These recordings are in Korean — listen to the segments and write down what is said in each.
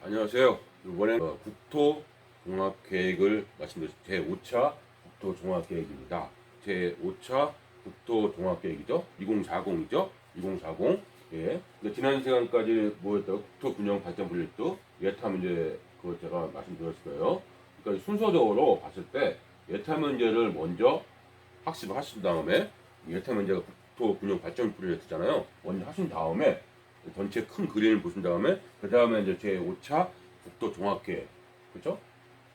안녕하세요. 이번에 국토종합계획을 말씀드렸습니다. 제5차 국토종합계획입니다. 제5차 국토종합계획이죠. 2040이죠. 2040. 예. 지난 시간까지 뭐였다고? 국토균형발전 프로젝트 예타 문제 그거 제가 말씀드렸을 거예요. 그러니까 순서적으로 봤을 때 예타 문제를 먼저 학습을 하신 다음에 예타 문제가 국토균형발전 프로젝트잖아요. 먼저 하신 다음에 전체 큰 그림을 보신 다음에 그 다음에 이제 제5차 국토종합계획, 그렇죠?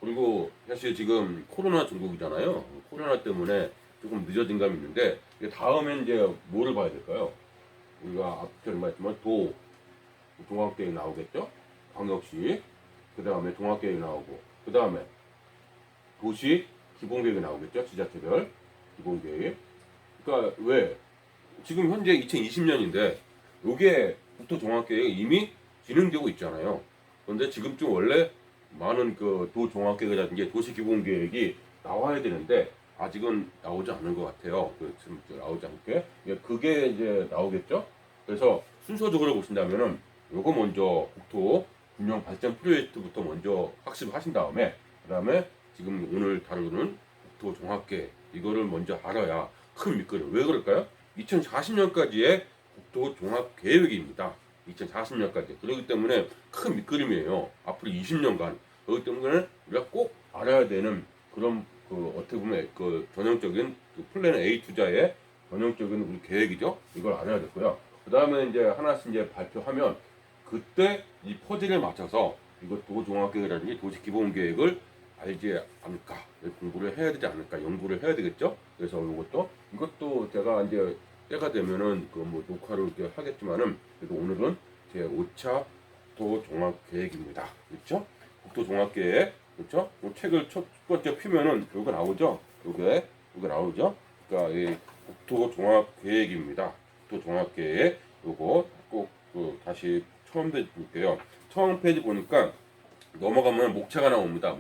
그리고 사실 지금 코로나 중국이잖아요. 코로나 때문에 조금 늦어진 감이 있는데 다음에 이제 뭐를 봐야 될까요? 우리가 앞전에 말했지만 종합계획 나오겠죠? 광역시, 그 다음에 종합계획 나오고, 그 다음에 도시 기본계획이 나오겠죠? 지자체별 기본계획. 그러니까 왜 지금 현재 2020년인데 요게 국토종합계획이 이미 진행되고 있잖아요. 그런데 지금쯤 원래 많은 그 도종합계획이라든지 도시기본계획이 나와야 되는데 아직은 나오지 않은 것 같아요. 지금 나오지 않게 그게 이제 나오겠죠. 그래서 순서적으로 보신다면은 요거 먼저 국토균형발전 프로젝트부터 먼저 학습을 하신 다음에 그 다음에 지금 오늘 다루는 국토종합계획 이거를 먼저 알아야 큰 밑거름. 왜 그럴까요? 2040년까지의 국토종합계획입니다. 2040년까지. 그렇기 때문에 큰 밑그림이에요. 앞으로 20년간. 그렇기 때문에 우리가 꼭 알아야 되는 그런 어떻게 보면 그 전형적인 그 플랜 A 투자의 전형적인 우리 계획이죠. 이걸 알아야 됐고요. 그 다음에 이제 하나씩 이제 발표하면 그때 이 퍼즐에 맞춰서 이거 도종합계획이라든지 도시기본계획을 알지 않을까 공부를 해야 되지 않을까 연구를 해야 되겠죠. 그래서 이것도 제가 이제 때가 되면은 그 뭐 녹화를 이렇게 하겠지만은 그래도 오늘은 제 5차 국토종합계획입니다. 그렇죠? 국토종합계획 그렇죠? 뭐 책을 첫 번째 피면은 요거 나오죠. 요게 나오죠. 그러니까 이 국토종합계획입니다. 국토종합계획 요거 꼭 다시 처음 페이지 볼게요. 처음 페이지 보니까 넘어가면 목차가 나옵니다.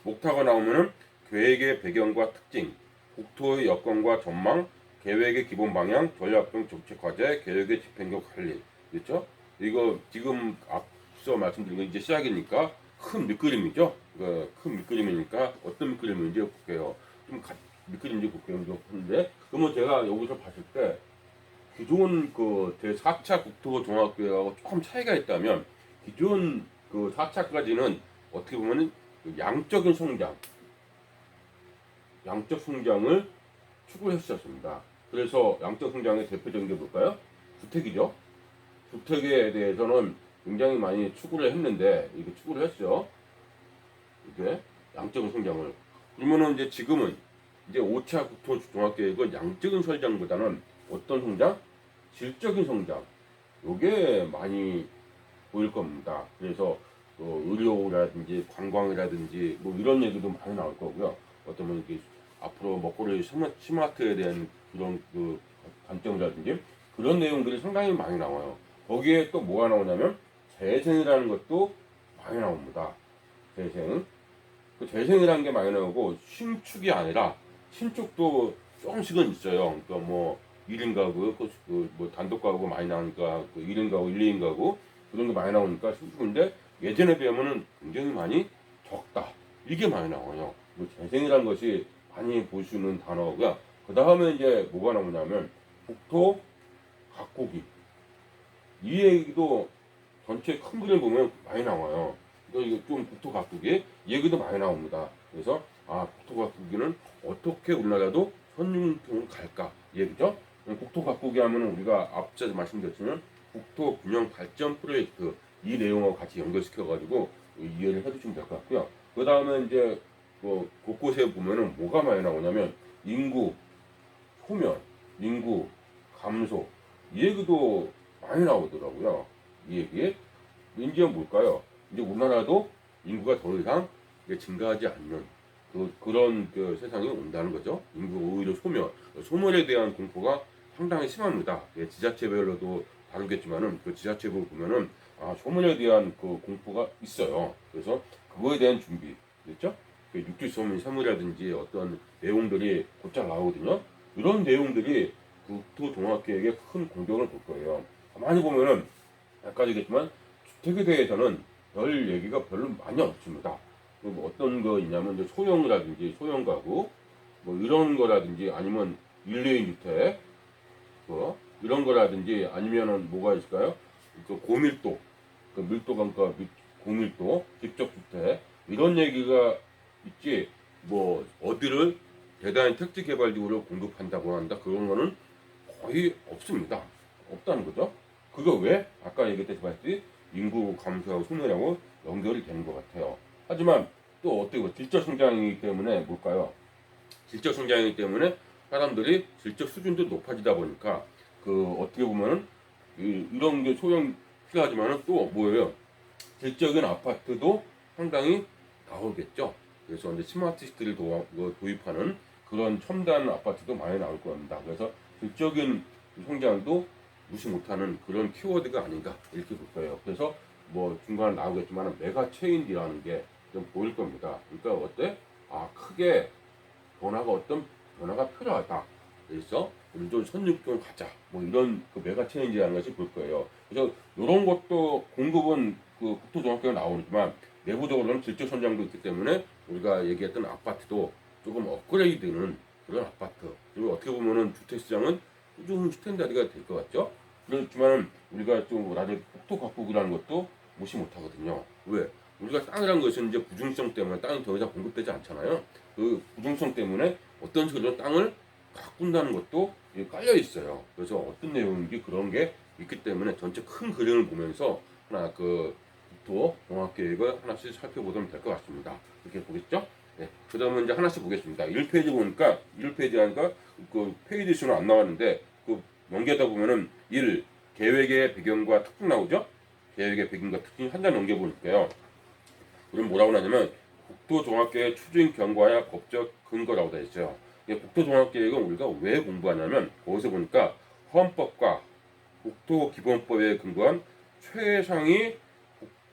목차가 나오면은 계획의 배경과 특징, 국토의 여건과 전망, 계획의 기본 방향, 전략적 정책 과제, 계획의 집행력 관리. 그렇죠? 이거 지금 앞서 말씀드린 거 이제 시작이니까 큰 밑그림이죠. 큰 밑그림이니까 어떤 밑그림인지 볼게요. 밑그림인지 볼게요. 근데 그러면 제가 여기서 봤을 때 기존 그 제4차 국토종합계획하고 조금 차이가 있다면 기존 그 4차까지는 어떻게 보면은 양적인 성장, 양적 성장을 추구했었습니다. 그래서 양적 성장의 대표적인 게 뭘까요? 주택이죠. 주택에 대해서는 굉장히 많이 추구를 했는데 이게 추구를 했어요. 이게 양적인 성장을. 그러면은 이제 지금은 이제 5차 국토종합계획은 양적인 성장보다는 어떤 성장? 질적인 성장. 요게 많이 보일 겁니다. 그래서 의료라든지 관광이라든지 뭐 이런 얘기도 많이 나올 거고요. 어떤 이게 앞으로 먹거리 스마트에 대한 그런 그 관점이라든지 그런 내용들이 상당히 많이 나와요. 거기에 또 뭐가 나오냐면 재생이라는 것도 많이 나옵니다. 재생. 그 재생이라는 게 많이 나오고 신축이 아니라 신축도 조금씩은 있어요. 그러니까 뭐 1인 가구, 뭐 단독 가구가 많이 나오니까 1인 가구, 1, 2인 가구 그런 게 많이 나오니까 신축인데 예전에 비하면은 굉장히 많이 적다. 이게 많이 나와요. 재생이라는 것이 많이 보시는 단어가 그 다음에 이제 뭐가 나오냐면 국토 가꾸기 이 얘기도 전체 큰 그림 보면 많이 나와요. 이거 좀 국토 가꾸기 얘기도 많이 나옵니다. 그래서 국토 가꾸기는 어떻게 우리나라도 선진국으로 갈까 얘기죠. 국토 가꾸기 하면 우리가 앞서 말씀드렸지만 국토 균형 발전 프로젝트 이 내용하고 같이 연결시켜 가지고 이해를 해주시면 될 것 같고요. 그 다음에 이제 뭐 곳곳에 보면은 뭐가 많이 나오냐면 인구 소멸, 인구 감소 이 얘기도 많이 나오더라고요. 이 얘기 이제 뭘까요? 이제 우리나라도 인구가 더 이상 증가하지 않는 그런 세상이 온다는 거죠. 인구 오히려 소멸에 대한 공포가 상당히 심합니다. 지자체별로도 다루겠지만은 그 지자체별 보면은 소멸에 대한 그 공포가 있어요. 그래서 그거에 대한 준비, 그렇죠? 육지소멸, 사물이라든지 어떤 내용들이 곧잘 나오거든요. 이런 내용들이 국토종합계획에 큰 공격을 볼 거예요. 가만히 보면은 아까 얘기했지만 주택에 대해서는 별 얘기가 별로 많이 없습니다. 뭐 어떤 거 있냐면 이제 소형이라든지 소형 가구 뭐 이런 거라든지 아니면 1, 2인 주택 뭐 이런 거라든지 아니면은 뭐가 있을까요? 그 고밀도 그 밀도감과 고밀도 직접주택 이런 얘기가 있지 뭐 어디를 대단히 택지개발지구를 공급한다고 한다 그런 거는 거의 없습니다. 없다는 거죠. 그거 왜? 아까 얘기했다시피 인구 감소하고 소멸하고 연결이 되는 것 같아요. 하지만 또 어떻게 보면 질적 성장이기 때문에 뭘까요? 질적 성장이기 때문에 사람들이 질적 수준도 높아지다 보니까 그 어떻게 보면은 이런 게 소형 필요하지만은 또 뭐예요? 질적인 아파트도 상당히 나오겠죠. 그래서 이제 스마트 시티를 도입하는 그런 첨단 아파트도 많이 나올 겁니다. 그래서 질적인 성장도 무시 못하는 그런 키워드가 아닌가 이렇게 볼 거예요. 그래서 뭐 중간에 나오겠지만 메가 체인지라는 게 좀 보일 겁니다. 그러니까 어때? 아 크게 어떤 변화가 필요하다. 그래서 우리 좀 선육종 가자. 뭐 이런 그 메가 체인지라는 것이 볼 거예요. 그래서 이런 것도 공급은 그 국토종합계가 나오지만 내부적으로는 질적 선장도 있기 때문에 우리가 얘기했던 아파트도 조금 업그레이드는 그런 아파트. 그리고 어떻게 보면은 주택 시장은 좀 스탠다드가 될 것 같죠. 그렇지만 우리가 좀 나중에 국토 가꾸기라는 것도 무시 못하거든요. 왜? 우리가 땅이라는 것은 이제 부중성 때문에 땅이 더 이상 공급되지 않잖아요. 그 부중성 때문에 어떤 식으로 땅을 가꾼다는 것도 깔려 있어요. 그래서 어떤 내용인지 그런 게 있기 때문에 전체 큰 그림을 보면서 하나 그 국토 종합계획을 하나씩 살펴보면 될 것 같습니다. 이렇게 보겠죠? 네. 그 다음에 이제 하나씩 보겠습니다. 1페이지 보니까 1페이지 하니까 그 페이지 수는 안 나왔는데 그 넘겨다 보면은 1 계획의 배경과 특징 나오죠? 계획의 배경과 특징 한 장 넘겨보니까요. 그럼 뭐라고 하냐면 국토종합계획 추진 경과야 법적 근거라고 되어 있어요. 국토종합계획은 우리가 왜 공부하냐면 거기서 보니까 헌법과 국토기본법에 근거한 최상위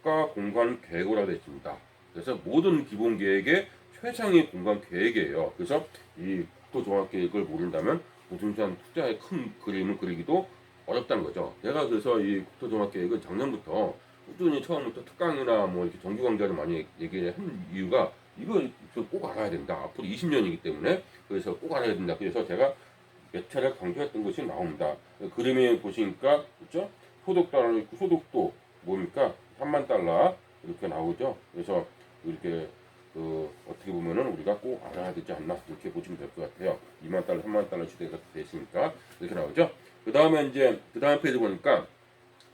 국가공간계획이라고 되어 있습니다. 그래서 모든 기본계획의 최상위 공간계획이에요. 그래서 이 국토종합계획을 모른다면 부동산 투자의 큰 그림을 그리기도 어렵다는 거죠. 내가 그래서 이 국토종합계획은 작년부터 꾸준히 처음부터 특강이나 뭐 이렇게 정규 강좌를 많이 얘기한 이유가 이걸 꼭 알아야 된다. 앞으로 20년이기 때문에 그래서 꼭 알아야 된다. 그래서 제가 몇 차례 강조했던 것이 나옵니다. 그림에 보시니까 그렇죠? 소득도 있고 소득도 뭡니까? 3만 달러 이렇게 나오죠. 그래서 이렇게 그 어떻게 보면은 우리가 꼭 알아야 되지 않나 이렇게 보시면 될 것 같아요. 2만 달러, 3만 달러 시대가 됐으니까 이렇게 나오죠. 그 다음에 이제 그 다음 페이지 보니까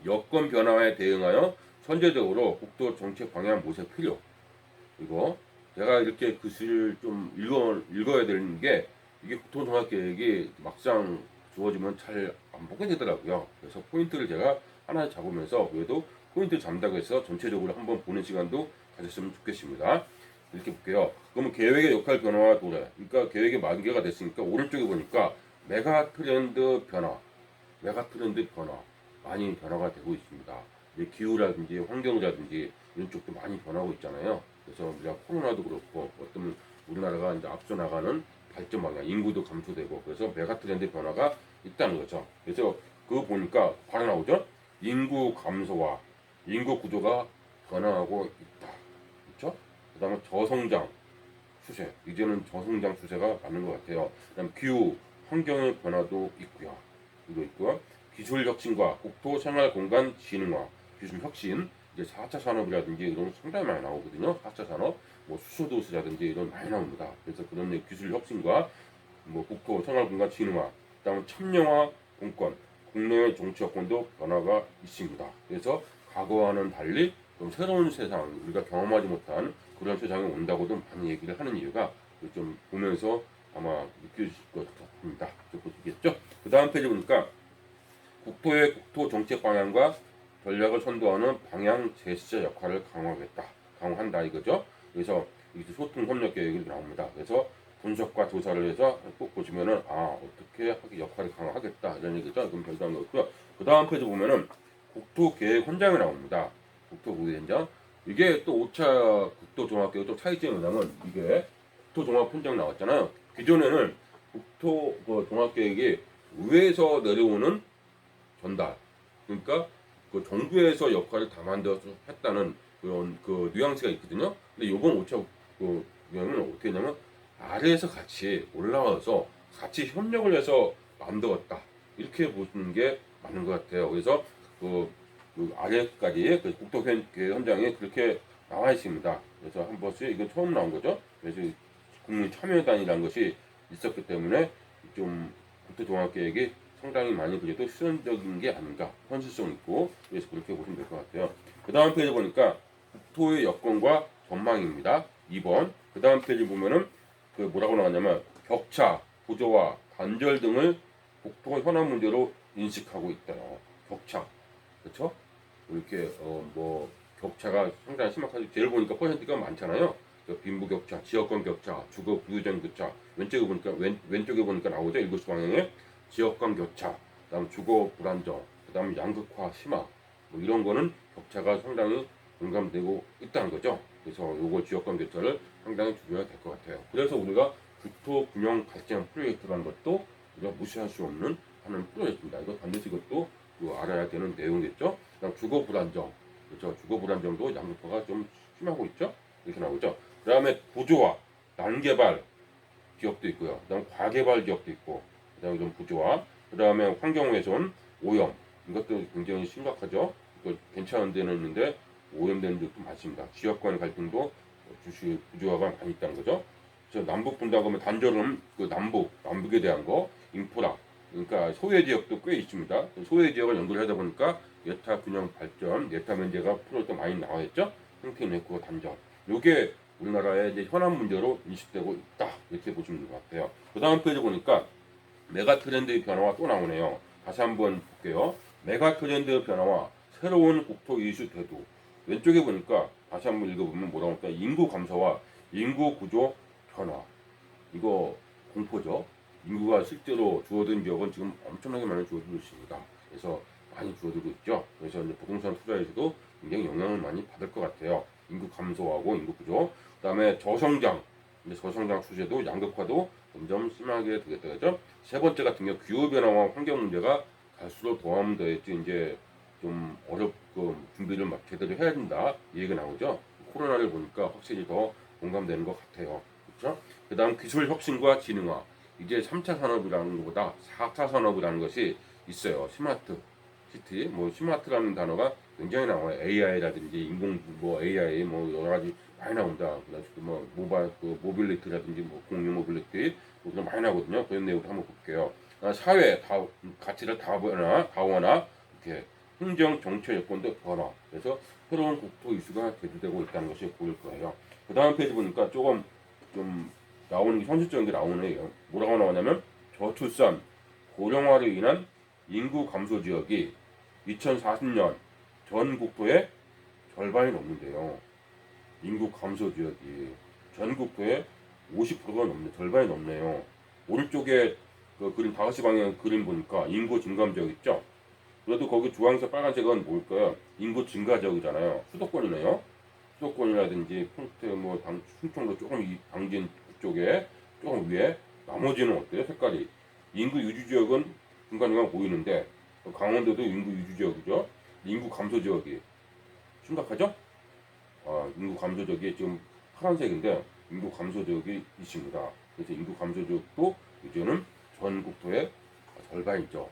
여건 변화에 대응하여 선제적으로 국토 정책 방향 모색 필요. 이거 제가 이렇게 글씨를 좀 읽어야 되는 게 이게 국토종합계획이 막상 주어지면 잘 안 보게 되더라고요. 그래서 포인트를 제가 하나 잡으면서 그래도 포인트 잡는다고 해서 전체적으로 한번 보는 시간도 가졌으면 좋겠습니다. 이렇게 볼게요. 그러면 계획의 역할 변화와 도래. 그러니까 계획이 만개가 됐으니까 오른쪽에 보니까 메가 트렌드 변화, 많이 변화가 되고 있습니다. 기후라든지 환경이라든지 이런 쪽도 많이 변하고 있잖아요. 그래서 우리가 코로나도 그렇고 어떤 우리나라가 이제 앞서 나가는 발전 방향, 인구도 감소되고 그래서 메가 트렌드 변화가 있다는 거죠. 그래서 그거 보니까 바로 나오죠. 인구 감소와 인구 구조가 변화하고 있다. 그렇죠? 그다음에 저성장 추세, 이제는 저성장 추세가 맞는 것 같아요. 그다음 기후, 환경의 변화도 있고요. 이거 있고요. 기술 혁신과 국토 생활 공간 진흥화, 기술 혁신, 이제 4차 산업이라든지 이런 상당히 많이 나오거든요. 4차 산업, 뭐 수소도시라든지 이런 많이 나옵니다. 그래서 그런 기술 혁신과 뭐 국토 생활 공간 진흥화, 그다음에 참여화 공권, 국내 정치 여건도 변화가 있습니다. 그래서 과거와는 달리 좀 새로운 세상, 우리가 경험하지 못한 그런 세상이 온다고도 많이 얘기를 하는 이유가 좀 보면서 아마 느껴지실 것 같습니다. 보시겠죠? 그 다음 페이지 보니까 국토의 국토 정책 방향과 전략을 선도하는 방향 제시자 역할을 강화한다 이거죠. 그래서 이제 소통 협력 계획이 나옵니다. 그래서 분석과 조사를 해서 꼭 보시면은 어떻게 역할을 강화하겠다 이런 얘기죠. 그럼 별다른 거고요. 그 다음 페이지 보면은 국토 계획 헌장이 나옵니다. 국토 계획 헌장. 이게 또 5차 국토종합계획 또 차이점이 뭐냐면 이게 국토종합 헌장 나왔잖아요. 기존에는 국토 종합계획이 위에서 내려오는 전달. 그러니까 그 정부에서 역할을 다 만들어서 했다는 그런 그 뉘앙스가 있거든요. 근데 요번 5차 그 구형은 어떻게 했냐면 아래에서 같이 올라와서 같이 협력을 해서 만들었다. 이렇게 보시는 게 맞는 것 같아요. 그래서 그 아래까지 그 국토 현장에 그렇게 나와 있습니다. 그래서 한 번씩 이건 처음 나온 거죠. 그래서 국민 참여단이라는 것이 있었기 때문에 좀 국토종합계획이 상당히 많이 그래도 실현적인 게 아닌가, 현실성 있고, 그래서 그렇게 보시면 될 것 같아요. 그 다음 페이지 보니까 국토의 여건과 전망입니다. 2번. 그 다음 페이지 보면은 그 뭐라고 나왔냐면 격차, 구조와 단절 등을 국토 현안 문제로 인식하고 있대요. 격차, 그렇죠? 이렇게 뭐 격차가 상당히 심각하죠. 제일 보니까 퍼센트가 많잖아요. 빈부 격차, 지역간 격차, 주거 부유전 격차. 왼쪽에 보니까 왼쪽에 보니까 나오죠. 일곱시 방향에 지역간 격차, 그다음 주거 불안정, 그다음 양극화 심화. 뭐 이런 거는 격차가 상당히 공감되고 있다는 거죠. 그래서 요거 지역간 격차를 상당히 줄여야 될 것 같아요. 그래서 우리가 국토 균형 발전 프로젝트라는 것도 우리가 무시할 수 없는 하는 프로젝트입니다. 이거 반드시 이것도 알아야 되는 내용이겠죠. 그다음 주거 불안정, 그렇죠. 주거 불안정도 양극화가 좀 심하고 있죠. 이렇게 나오죠. 그다음에 구조화, 난개발 지역도 있고요. 그다음 과개발 지역도 있고, 그다음에 좀 구조화, 그다음에 환경훼손, 오염 이것도 굉장히 심각하죠. 이거 괜찮은 데는 있는데 오염되는 지역도 많습니다. 지역 간 갈등도 주시 구조화가 많이 있다는 거죠. 그래서 남북 분담하면 단절은 그 남북에 대한 거, 인프라, 그러니까 소외 지역도 꽤 있습니다. 소외 지역을 연결하다 보니까 예타 균형 발전, 예타 면제가 프로젝트 많이 나와 있죠. 형태 네트워크 단절. 요게 우리나라의 이제 현안 문제로 인식되고 있다. 이렇게 보시면 될 것 같아요. 그 다음 페이지 보니까 메가 트렌드의 변화가 또 나오네요. 다시 한번 볼게요. 메가 트렌드의 변화와 새로운 국토 이슈 대두. 왼쪽에 보니까 다시 한번 읽어보면 뭐라고 할까? 인구 감소와 인구 구조 변화. 이거 공포죠. 인구가 실제로 줄어든 지역은 지금 엄청나게 많이 줄어들고 있습니다. 그래서 많이 줄어들고 있죠. 그래서 이제 부동산 투자에서도 굉장히 영향을 많이 받을 것 같아요. 인구 감소하고 인구 구조. 그다음에 저성장. 근데 저성장 추세도 양극화도 점점 심하게 되겠다 그죠? 세 번째 같은 경우 기후 변화와 환경 문제가 갈수록 더함더했지 이제 좀 어렵고 준비를 막 제대로 해야 된다 이 얘기가 나오죠. 코로나를 보니까 확실히 더 공감되는 것 같아요. 그렇죠? 그 다음 기술 혁신과 지능화. 이제 3차 산업이라는 것보다 4차 산업이라는 것이 있어요. 스마트 시티. 뭐 스마트라는 단어가 굉장히 나와요. AI라든지 인공 뭐 AI 뭐 여러 가지 많이 나온다. 그다음에 뭐 모바일 그 모빌리티라든지 뭐 공유 모빌리티 뭐 그런 많이 나거든요. 그런 내용도 한번 볼게요. 사회 가치를 다원화 이렇게 행정 정치 여건도 변화. 그래서 새로운 국토 이슈가 대두되고 있다는 것이 보일 거예요. 그 다음 페이지 보니까 조금 좀 나오는 게 현실적인 게 나오네요. 뭐라고 나오냐면 저출산, 고령화로 인한 인구 감소 지역이 2040년 전 국토의 절반이 넘는데요. 인구 감소 지역이 전 국토의 50%가 넘네, 절반이 넘네요. 오른쪽에 그 그림 5시 방향 그림 보니까 인구 증감 지역 있죠? 그래도 거기 주황색 빨간색은 뭘까요? 인구 증가 지역이잖아요. 수도권이네요. 수도권이라든지 평택 뭐 충청도 조금 이 당진 쪽에 조금 위에 나머지는 어때요? 색깔이 인구 유지 지역은 중간중간 보이는데 강원도도 인구 유지 지역이죠. 인구 감소 지역이 심각하죠? 인구 감소 지역이 지금 파란색인데 인구 감소 지역이 있습니다. 그래서 인구 감소 지역도 이제는 전 국토의 절반이죠.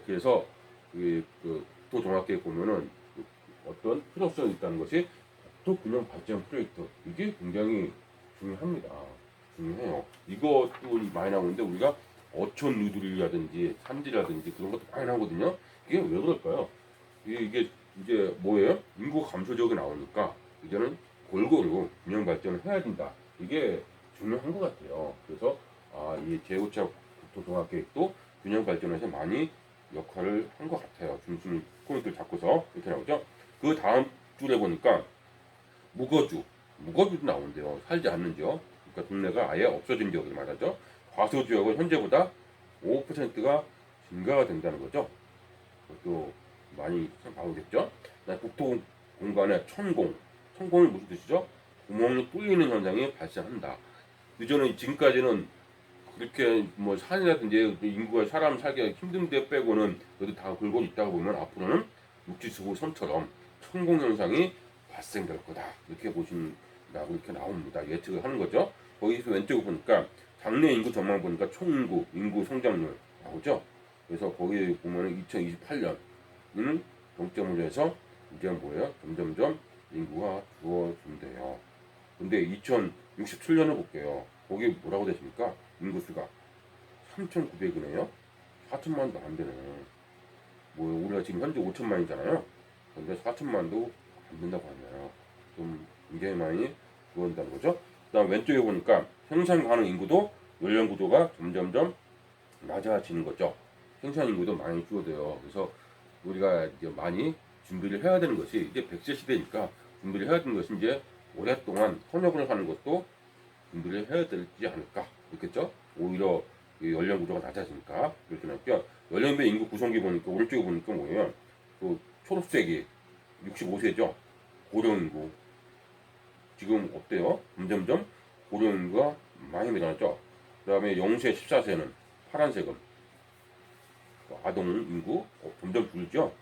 그래서 그 국토 종합계획 보면은 어떤 필요성이 있다는 것이 국토 균형 발전 프로젝트 이게 굉장히 중요합니다. 중요해요. 이것도 많이 나오는데 우리가 어촌 누들이라든지 산지라든지 그런 것도 많이 나오거든요. 이게 왜 그럴까요? 이게 이제 뭐예요? 인구 감소 지역이 나오니까 이제는 골고루 균형 발전을 해야 된다. 이게 중요한 것 같아요. 그래서 이 제5차 국토종합계획도 균형 발전에서 많이 역할을 한 것 같아요. 중심 포인트를 잡고서 이렇게 나오죠. 그 다음 줄에 보니까 무거주도 나온대요. 살지 않는 지역. 그러니까 동네가 아예 없어진 지역을 말하죠. 과소 지역은 현재보다 5%가 증가가 된다는 거죠. 그것도 많이 나오겠죠. 국토 공간의 천공이 무슨 뜻이죠? 구멍이 뚫리는 현상이 발생한다. 그전에 지금까지는 그렇게 뭐 산이라든지 인구가 사람 살기가 힘든 데 빼고는 그래도 다 굴고 있다고 보면 앞으로는 육지수고 섬처럼 천공 현상이 발생될 거다. 이렇게 보신다고 이렇게 나옵니다. 예측을 하는 거죠. 거기서 왼쪽에 보니까 장래 인구 전망 보니까 총인구, 인구 성장률 나오죠. 그래서 거기 보면은 2028년은 정점으로 해서 이제 뭐예요? 점점점 인구가 줄어든대요. 근데 2067년을 볼게요. 거기 뭐라고 되십니까? 인구수가 3,900이네요. 4천만도 안 되네. 뭐 우리가 지금 현재 5천만이잖아요. 근데 4천만도 안 된다고 하네요. 좀 굉장히 많이 줄어든다는 거죠. 그다음 왼쪽에 보니까 생산 가능 인구도 연령 구조가 점점점 낮아지는 거죠. 생산 인구도 많이 줄어들어요. 그래서 우리가 이제 많이 준비를 해야 되는 것이 이제 100세 시대니까 준비를 해야 되는 것이 이제 오랫동안 현역을 하는 것도 준비를 해야 되지 않을까. 그렇겠죠? 오히려 연령 구조가 낮아지니까 그렇게 나왔죠. 연령별 인구 구성기 보니까 오른쪽에 보니까 뭐예요? 그 초록색이 65세죠. 고령인구 지금 어때요? 점점점 고령인구가 많이 늘어났죠. 그 다음에 0세 14세는 파란색은 아동 인구 점점 줄죠.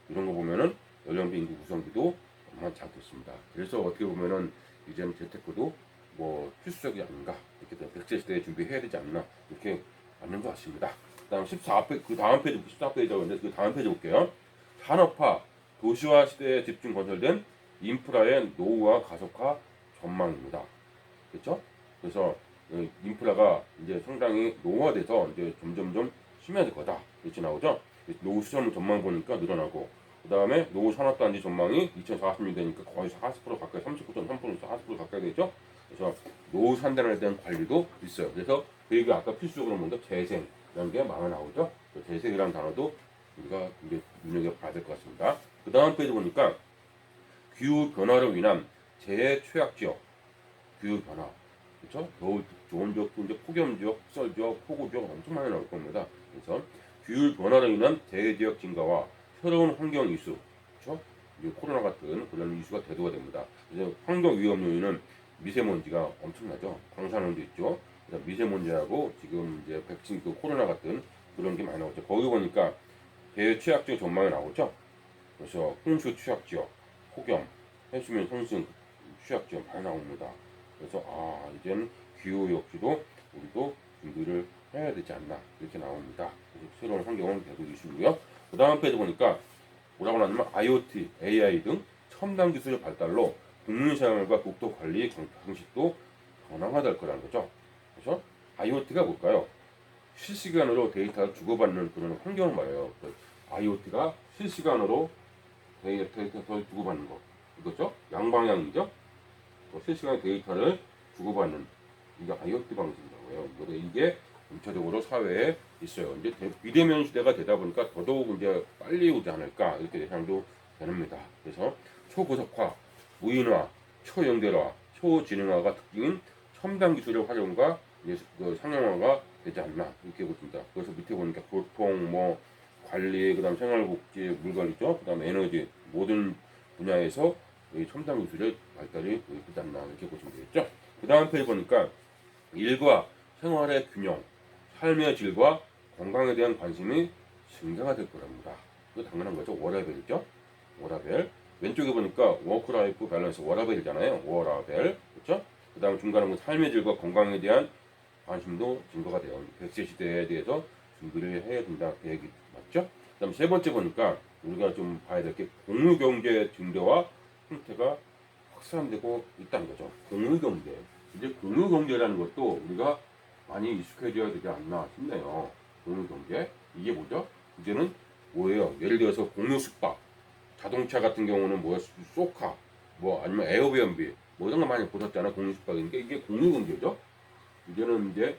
이런 거 보면은 연령별 인구 구성비도 만만치 않겠습니다. 그래서 어떻게 보면은 이제는 재테크도 뭐 필수적이 아닌가 이렇게 100세 시대에 준비해야 되지 않나 이렇게 맞는 것 같습니다. 그다음 14페이지 그 다음 페이지 14페이지라고 했는데 그 다음 페이지 볼게요. 산업화 도시화 시대에 집중 건설된 인프라의 노후화 가속화 전망입니다. 그렇죠? 그래서 인프라가 이제 상당히 노후화돼서 이제 점점점 심해질 거다 이렇게 나오죠. 노후 수천 전망 보니까 늘어나고 그 다음에 노후 산업단지 전망이 2040년 되니까 거의 40% 가까이 39.3%에서 40% 가까이 되죠. 그래서 노후 산단에 대한 관리도 있어요. 그래서 그 얘기 아까 필수적으로 뭔가 재생이라는 게 많이 나오죠. 재생이라는 단어도 우리가 이제 눈여겨봐야 될 것 같습니다. 그 다음 페이지 보니까 기후 변화로 인한 재해 취약 지역, 기후 변화, 그렇죠? 더울 좋은 지역도 이제 폭염 지역, 폭설 지역, 폭우 지역 엄청 많이 나올 겁니다. 그래서 기후 변화로 인한 재해 지역 증가와 새로운 환경 이슈, 그렇죠? 이제 코로나 같은 그런 이슈가 대두가 됩니다. 그래서 환경 위험 요인은 미세먼지가 엄청나죠. 방사능도 있죠. 그래서 미세먼지하고 지금 이제 백신 그 코로나 같은 그런 게 많이 나오죠. 거기 보니까 재해 취약 지역 전망이 나오죠. 그래서 홍수 취약 지역, 폭염, 해수면 상승 취약 지역 많이 나옵니다. 그래서 이제는 기후 역시도 우리도 준비를 해야 되지 않나 이렇게 나옵니다. 그래서 새로운 환경은 계속 이슈고요. 그 다음 페이지 보니까 뭐라고 나냐면 IoT, AI 등 첨단 기술의 발달로 국민생활과 국토 관리 방식도 변화가 거라는 거죠. 그래서 IoT가 뭘까요? 실시간으로 데이터를 주고받는 그런 환경을 말해요. IoT가 실시간으로 데이터를 주고받는 거. 이거죠? 양방향이죠? 실시간 데이터를 주고받는 이게 IoT 방식이라고 해요. 이게 전체적으로 사회에 있어요. 이제 비대면 시대가 되다 보니까 더더욱 이제 빨리 오지 않을까 이렇게 예상도 됩니다. 그래서 초고속화, 무인화, 초연결화, 초지능화가 특징인 첨단 기술의 활용과 그 상용화가 되지 않나 이렇게 보십니다. 그래서 밑에 보니까 교통, 뭐 관리, 그다음 생활복지, 물관리죠, 그다음 에너지 모든 분야에서 이 첨단 기술의 발달이 되지 않나 이렇게 보시면 되겠죠. 그 다음 페이지 보니까 일과 생활의 균형, 삶의 질과 건강에 대한 관심이 증가가 될 거랍니다. 이거 당연한 거죠. 워라벨이죠. 워라벨. 왼쪽에 보니까 워크라이프 밸런스 워라벨이잖아요. 워라벨. 그렇죠? 그 다음 중간에 보면 삶의 질과 건강에 대한 관심도 증가가 돼요. 100세 시대에 대해서 준비를 해야 된다. 그 얘기 맞죠? 그 다음 세 번째 보니까 우리가 좀 봐야 될 게 공유경제 증대와 형태가 확산되고 있다는 거죠. 공유경제. 이제 공유경제라는 것도 우리가 많이 익숙해져야 되지 않나 싶네요. 공유경제. 이게 뭐죠? 이제는 뭐예요? 예를 들어서 공유숙박. 자동차 같은 경우는 뭐야? 소카. 뭐 아니면 에어비앤비. 뭐 이런 거 많이 보셨잖아요. 공유숙박인데 이게 공유경제죠. 이제는 이제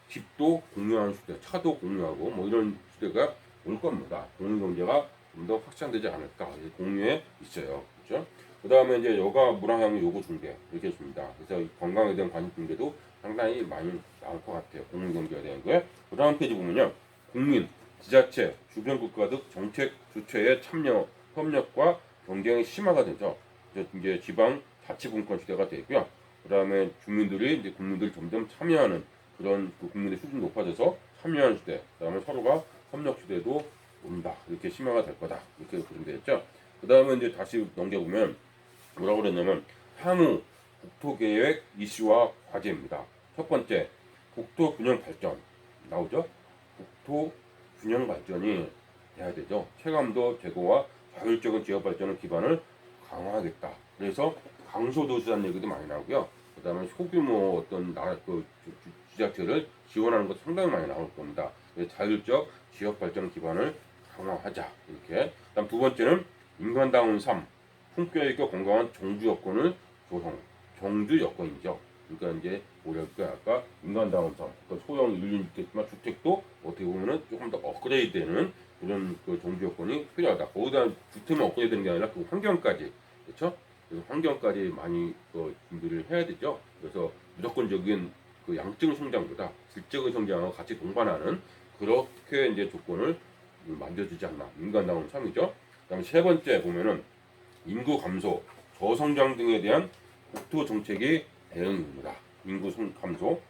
집도 공유하는 시대, 차도 공유하고 뭐 이런 시대가 올 겁니다. 공유경제가 좀 더 확산되지 않을까. 공유에 있어요. 그렇죠? 그 다음에 이제 여가 문화향유 요구 중개 이렇게 있습니다. 그래서 건강에 대한 관심 중개도 상당히 많이 나올 것 같아요. 공유경제에 대한 거에. 그 다음 페이지 보면요. 국민, 지자체, 주변 국가 등 정책 주체의 참여, 협력과 경쟁이 심화가 되죠. 이제 지방 자치분권 시대가 되고요. 그 다음에 주민들이 이제 국민들이 점점 참여하는 그런 그 국민의 수준이 높아져서 참여하는 시대. 그 다음에 서로가 협력 시대도 온다. 이렇게 심화가 될 거다. 이렇게 보시면 되겠죠. 그 다음에 이제 다시 넘겨보면 뭐라고 그랬냐면 향후 국토계획 이슈와 과제입니다. 첫 번째, 국토 균형 발전 나오죠? 국토 균형 발전이 돼야 되죠. 체감도 제고와 자율적인 지역 발전의 기반을 강화하겠다. 그래서 강소도시라는 얘기도 많이 나오고요. 그다음에 소규모 어떤 나라 지자체를 지원하는 것 상당히 많이 나올 겁니다. 자율적 지역 발전 기반을 강화하자 이렇게. 그다음 두 번째는 인간다운 삶, 품격 있고 건강한 종주 여건을 조성. 종주 여건이죠. 그러니까 이제 뭐랄까 아까 인간다운 삶, 그러니까 소형 일륜 있겠지만 주택도 어떻게 보면은 조금 더 업그레이드되는 그런 그 종주 여건이 필요하다. 거기다 주택만 업그레이드되는 게 아니라 그 환경까지, 그렇죠? 그래서 환경까지 많이 준비를 해야 되죠. 그래서 무조건적인 그 양적 성장보다 질적인 성장하고 같이 동반하는 그렇게 이제 조건을 만들어주지 않나. 인간다운 삶이죠. 그다음에 세 번째 보면은 인구 감소, 저성장 등에 대한 국토 정책의 대응입니다. 인구 감소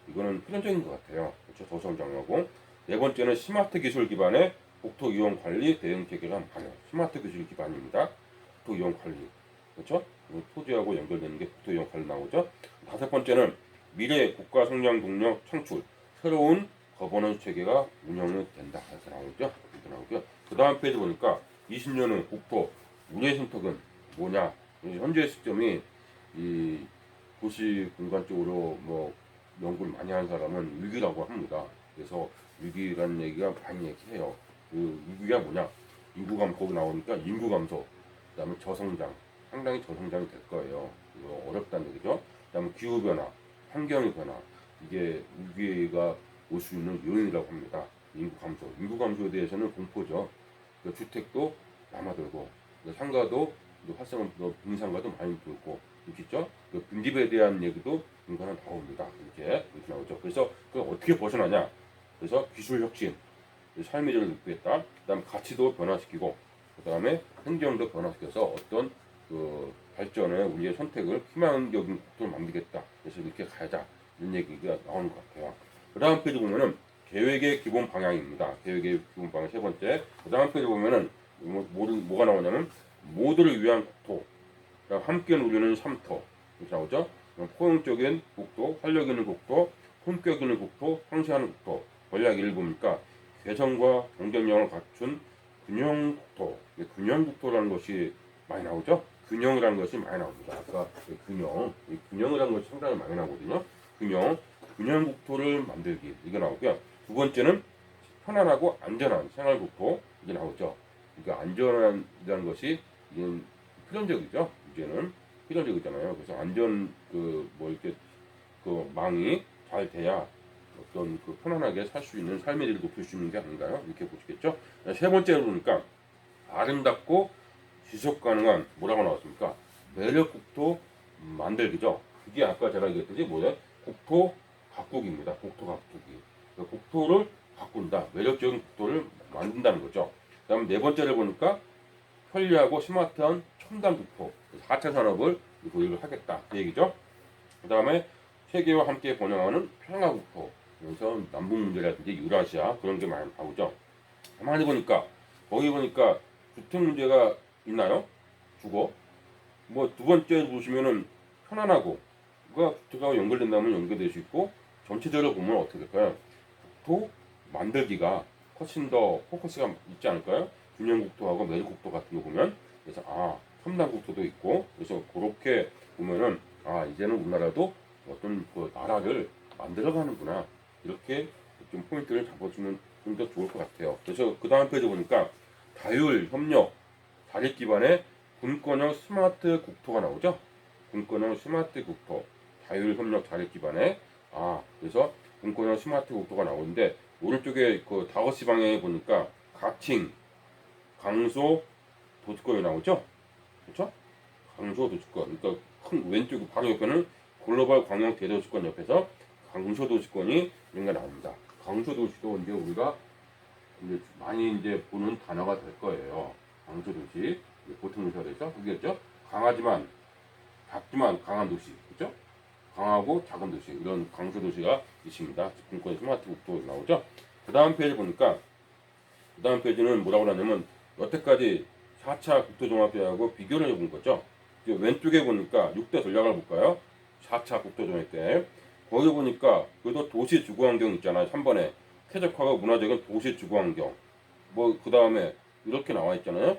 이거는 필연적인 것 같아요. 그렇죠? 저성장하고 네 번째는 스마트 기술 기반의 국토 이용 관리 대응 체계가 많아요. 스마트 기술 기반입니다. 국토 이용 관리 그렇죠? 토지하고 연결되는 게 국토 이용 관리 나오죠. 다섯 번째는 미래 국가 성장 동력 창출 새로운 거버넌스 체계가 운영이 된다 해서 나오죠. 이렇게 나오고요. 그 다음 페이지 보니까 20년 후 국토 우회 선택은 뭐냐? 현재 시점이 이 도시 공간 쪽으로 뭐 연구를 많이 하는 사람은 위기라고 합니다. 그래서 위기라는 얘기가 많이 얘기해요. 그 위기가 뭐냐? 인구 감소 거기 나오니까 인구 감소, 그다음에 저성장, 상당히 저성장이 될 거예요. 이거 어렵다는 얘기죠. 그다음에 기후 변화, 환경의 변화 이게 위기가 올 수 있는 요인이라고 합니다. 인구 감소에 대해서는 공포죠. 그 주택도 남아들고 상가도 활성화, 빙상가도 많이 들고 있겠죠. 그 빈집에 대한 얘기도 인간은 나옵니다. 이렇게 나오죠. 그래서 그걸 어떻게 벗어나냐? 그래서 기술 혁신, 삶의 질을 높이겠다. 그다음 가치도 변화시키고, 그다음에 행정도 변화시켜서 어떤 그 발전의 우리의 선택을 희망적인 국토를 만들겠다. 그래서 이렇게 가자 이런 얘기가 나오는 것 같아요. 그 다음 페이지 보면은 계획의 기본 방향입니다. 계획의 기본 방향 세 번째. 그 다음 페이지 보면은 뭐가 나오냐면 모두를 위한 국토, 함께 누리는 삼토 이렇게 나오죠. 포용적인 국토, 활력 있는 국토, 품격 있는 국토, 상시하는 국토. 전략 1부니까 개성과 경쟁력을 갖춘 균형 국토. 균형 국토라는 것이 많이 나오죠. 균형이라는 것이 많이 나옵니다. 아까 균형이라는 것이 상당히 많이 나오거든요. 균형 국토를 만들기 이게 나오고요. 두 번째는 편안하고 안전한 생활 국토 이게 나오죠. 그러니까 안전이라는 것이 이제 필연적이죠. 이제는 필연적이잖아요. 그래서 안전 이렇게 그 망이 잘 돼야 어떤 그 편안하게 살 수 있는 삶의 질을 높일 수 있는 게 아닌가요? 이렇게 보시겠죠. 세 번째로 보니까 아름답고 지속 가능한 뭐라고 나왔습니까? 매력 국토 만들기죠. 그게 아까 제가 얘기했듯이 뭐냐? 국토 가꾸기입니다. 국토 가꾸기. 그러니까 국토를 바꾼다. 매력적인 국토를 만든다는 거죠. 그다음 네 번째를 보니까 편리하고 스마트한 첨단 국토, 4차 산업을 도입을 하겠다. 그 얘기죠. 그 다음에 세계와 함께 번영하는 평화 국토. 그래서 남북 문제라든지 유라시아 그런 게 많이 나오죠. 가만히 보니까 거기 보니까 주택 문제가 있나요? 주거. 뭐 두 번째 보시면은 편안하고 그러니까 주택하고 연결된다면 연결될 수 있고 전체적으로 보면 어떻게 될까요? 국토 만들기가 훨씬 더 포커스가 있지 않을까요? 균형국토하고 매력국토 같은 거 보면 그래서 첨단국토도 있고 그래서 그렇게 보면은 이제는 우리나라도 어떤 그 나라를 만들어가는구나 이렇게 좀 포인트를 잡아주면 좀 더 좋을 것 같아요. 그래서 그 다음 페이지 보니까 자율 협력 자립 기반의 군권형 스마트 국토가 나오죠. 군권형 스마트 국토 자율 협력 자립 기반의 그래서 군권형 스마트 국토가 나오는데 오른쪽에 그 다거시 방향에 보니까 가칭 강소 도시권이 나오죠. 그렇죠? 강소 도시권. 그러니까 큰 왼쪽 바로 옆에는 글로벌 광역 대도시권 옆에서 강소 도시권이 이런 게 나옵니다. 강소 도시도 이제 우리가 이제 많이 이제 보는 단어가 될 거예요. 강소 도시. 보통 문서에서 그게죠. 강하지만 작지만 강한 도시. 그렇죠? 강하고 작은 도시. 이런 강소 도시가 있습니다. 집중권 스마트 국토 나오죠. 그 다음 페이지 보니까 그 다음 페이지는 뭐라고 하냐면 여태까지 4차 국토종합계획하고 비교를 해본 거죠. 왼쪽에 보니까 6대 전략을 볼까요? 4차 국토정책 때 거기 보니까 그래도 도시 주거환경 있잖아요. 3번에 쾌적하고 문화적인 도시 주거환경 뭐 그 다음에 이렇게 나와 있잖아요.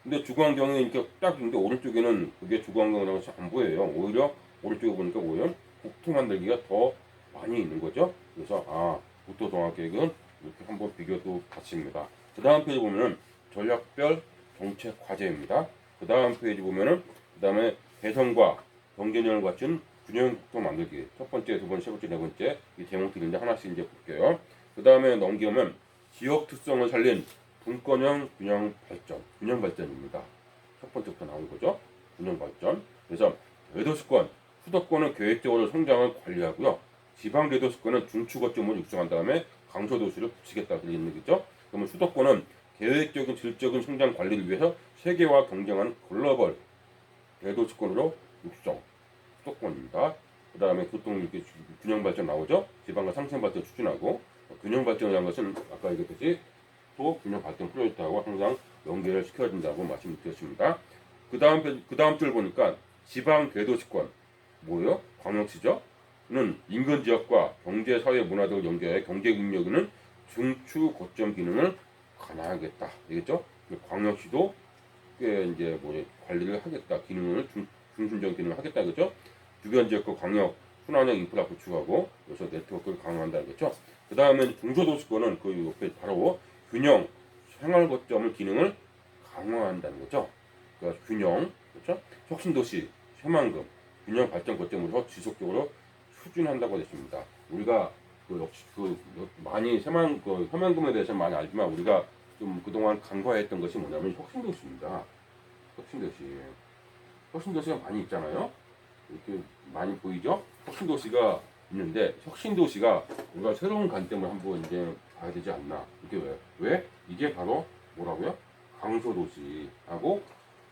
근데 주거환경이 이렇게 딱 있는데 오른쪽에는 그게 주거환경이라고 안 보여요. 오히려 오른쪽에 보니까 오히려 국토 만들기가 더 많이 있는 거죠. 그래서 국토종합계획은 이렇게 한번 비교도 같습니다. 그 다음 페이지 보면은 전략별 정책 과제입니다. 그 다음 페이지 보면은 그 다음에 개성과 경쟁력을 갖춘 균형 국토 만들기 첫 번째, 두 번째, 세 번째, 네 번째 이 제목들인데 하나씩 이제 볼게요. 그 다음에 넘기면 지역 특성을 살린 분권형 균형 발전입니다. 첫 번째부터 나온 거죠. 균형 발전. 그래서 대도시권, 수도권은 계획적으로 성장을 관리하고요. 지방 대도시권은 중추거점을 육성한 다음에 강소도시를 붙이겠다 그런 얘기죠. 그러면 수도권은 계획적인 질적인 성장 관리를 위해서 세계와 경쟁하는 글로벌 대도시권으로 육성. 수도권입니다. 그 다음에 교통 이렇게 균형 발전 나오죠. 지방과 상생 발전 추진하고 균형 발전이라는 것은 아까 얘기했듯이 또 균형 발전 프로젝트하고 항상 연계를 시켜야 된다고 말씀드렸습니다. 그 다음 줄 보니까 지방 대도시권 뭐예요? 광역시죠? 는 인근 지역과 경제, 사회, 문화 등을 연계해 경제 능력은 중추 거점 기능을 관할하겠다. 되겠죠? 광역시도 꽤 이제 뭐 관리를 하겠다. 기능을 중심적 기능을 하겠다. 그죠? 주변 지역과 광역 순환형 인프라 구축하고 그래서 네트워크를 강화한다. 그렇죠? 그 다음에 중소도시권은 그 옆에 바로 균형 생활 거점을 기능을 강화한다는 거죠. 그러니까 균형, 그렇죠? 혁신도시, 새만금, 균형 발전 거점으로 지속적으로 추진한다고 했습니다. 우리가 역시 많이 새만금에 대해서 많이 알지만 우리가 좀 그동안 간과했던 것이 뭐냐면 혁신도시입니다. 혁신도시가 많이 있잖아요. 이렇게 많이 보이죠? 혁신도시가 있는데 혁신도시가 우리가 새로운 관점을 한번 이제 봐야 되지 않나. 이게 왜? 이게 바로 뭐라고요? 강소도시하고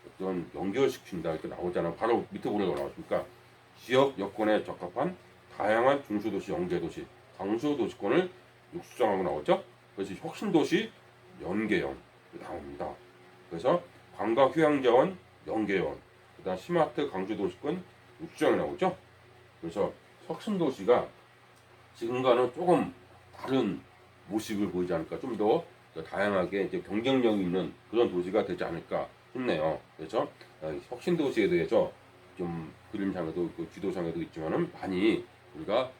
어떤 연결시킨다 이렇게 나오잖아요. 바로 밑에 보려고 나왔으니까 지역 여건에 적합한 다양한 중소도시 연계도시 강소도시권을 육성하고 나오죠. 그래서 혁신도시 연계형 나옵니다. 그래서 관광휴양자원 연계형 그다음 스마트 강조도시권 육성이 나오죠. 그래서 혁신도시가 지금과는 조금 다른 모습을 보이지 않을까, 좀 더 다양하게 이제 경쟁력이 있는 그런 도시가 되지 않을까 싶네요. 그래서 혁신도시에 대해서 좀 그림상에도 지도상에도 있지만은 많이 우리가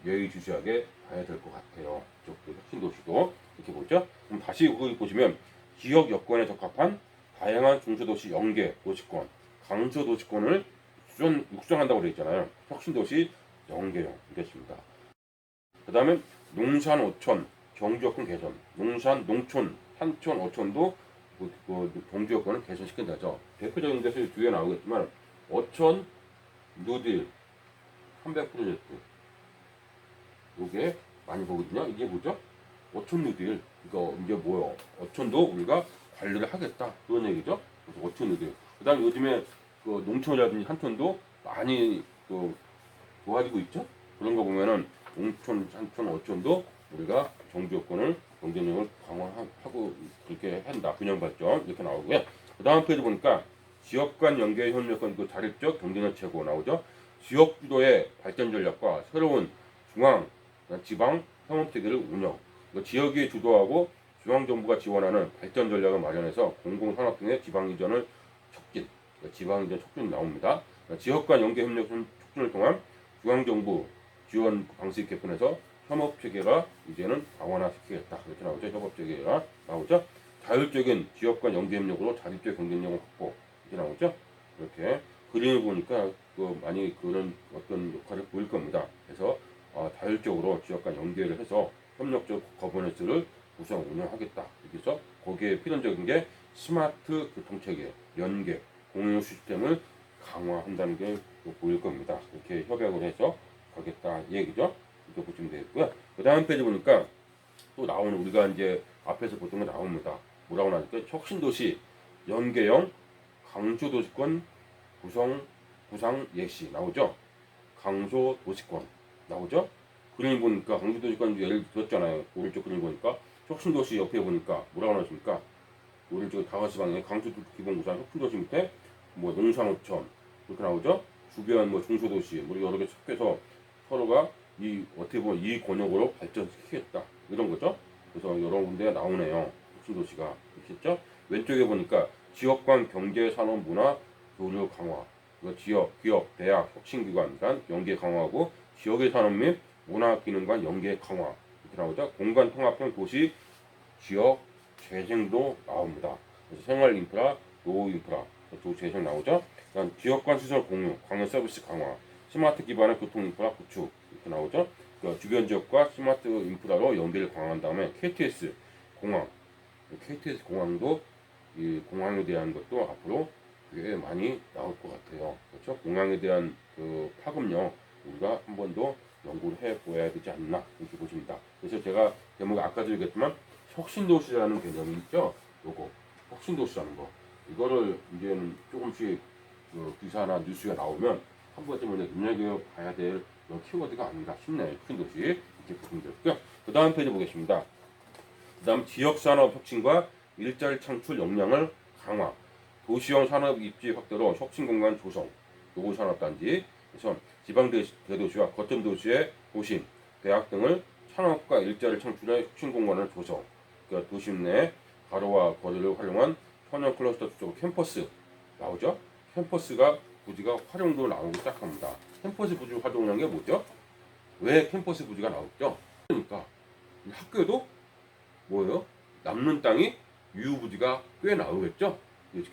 예의주시하게 봐야 될 것 같아요. 이쪽도 혁신도시도 이렇게 보죠. 그럼 다시 여기 보시면 지역 여건에 적합한 다양한 중소도시 연계 도시권, 강소도시권을 육성한다고 되어 있잖아요. 혁신도시 연계형 이겠습니다. 그 다음에 농산, 어촌, 경주여건 개선. 농산, 농촌, 산촌, 어촌도 경주 여건을 개선시킨다죠. 대표적인 것이 뒤에 나오겠지만 어촌 누딜 300 프로젝트. 이게 많이 보거든요. 이게 뭐죠? 어촌 누딜. 이거 이제 뭐요? 어촌도 우리가 관리를 하겠다 그런 얘기죠. 그래서 어촌 누딜. 그다음 요즘에 농촌이라든지 산촌도 많이 좋아지고 있죠. 그런 거 보면은 농촌, 산촌, 어촌도 우리가 경제 여건을 경쟁력을 강화하고 그렇게 한다. 균형 발전 이렇게 나오고요. 그 다음 페이지 보니까 지역 간 연계 협력권 자립적 경쟁력 최고 나오죠. 지역 주도의 발전 전략과 새로운 중앙, 지방 상업 체계를 운영. 지역이 주도하고 중앙 정부가 지원하는 발전 전략을 마련해서 공공산업 등의 지방 이전을 촉진. 지방 이전 촉진이 나옵니다. 지역 간 연계 협력 촉진을 통한 중앙 정부 지원 방식 개편해서 협업 체계가 이제는 강화시키겠다. 이렇게 나오죠. 협업 체계가 나오죠. 자율적인 지역 간 연계 협력으로 자립적 경쟁력을 확보. 이렇게 나오죠. 이렇게 그림을 보니까 많이 그런 어떤 역할을 보일 겁니다. 그래서 자율적으로 지역 간 연계를 해서 협력적 거버넌스를 구성 운영하겠다. 그래서 거기에 필연적인 게 스마트 교통체계, 연계, 공유 시스템을 강화한다는 게 보일 겁니다. 이렇게 협약을 해서 가겠다 이 얘기죠. 이렇게 보시면 되겠고요. 그 다음 페이지 보니까 또 나오는 우리가 이제 앞에서 보던 게 나옵니다. 뭐라고 나니까 혁신도시 연계형 강조도시권 구상 예시 나오죠. 강소도시권 나오죠. 그림 보니까 강조도시권 예를 들었잖아요. 오른쪽 그림 보니까 혁신도시 옆에 보니까 뭐라고 나왔습니까? 오른쪽 다가시 방향에 강조도 기본 구상 혁신도시 밑에 뭐 농산어촌 이렇게 나오죠. 주변 뭐 중소도시 뭐 여러 개 섞여서 서로가 이 어떻게 보면 이 권역으로 발전시키겠다 이런 거죠. 그래서 여러 군데가 나오네요. 혁신도시가 있겠죠. 왼쪽에 보니까 지역 간 경제, 산업, 문화, 교류 강화. 지역, 기업, 대학, 혁신기관 간 연계 강화하고 지역의 산업 및 문화 기능 간 연계 강화 이렇게 나오죠. 공간 통합형 도시 지역 재생도 나옵니다. 그래서 생활 인프라, 노후 인프라, 또 재생 나오죠. 그다음 지역 간 시설 공유, 광역 서비스 강화, 스마트 기반의 교통 인프라 구축 이렇게 나오죠. 그러니까 주변 지역과 스마트 인프라로 연계를 강화한 다음에 KTX 공항, KTX 공항도 이 공항에 대한 것도 앞으로 되게 많이 나올 것 같아요. 그렇죠? 공항에 대한 그 파급력 우리가 한 번 더 연구를 해보아야 되지 않나 이렇게 보십니다. 그래서 제가 제목에 아까도 얘기했지만 혁신도시라는 개념이 있죠. 요거 혁신도시라는 거 이거를 이제는 조금씩 그 기사나 뉴스가 나오면 한 번쯤은 눈여겨봐야 될 그런 키워드가 아닌가 싶네요. 혁신도시 이렇게 보시면 되고요. 그 다음 페이지 보겠습니다. 그 다음 지역산업 혁신과 일자리 창출 역량을 강화, 도시형 산업 입지 확대로 혁신공간 조성, 노후산업단지, 그래서 지방대도시와 거점도시의 도심, 대학 등을 산업과 일자리 창출의 혁신공간을 조성, 그러니까 도심 내 가로와 거리를 활용한 천연 클러스터 쪽 캠퍼스 나오죠? 캠퍼스가 부지가 활용도 나오기 시작합니다. 캠퍼스 부지 활용하는 게 뭐죠? 왜 캠퍼스 부지가 나오죠? 그러니까 학교도 뭐예요? 남는 땅이 유휴부지가 꽤 나오겠죠?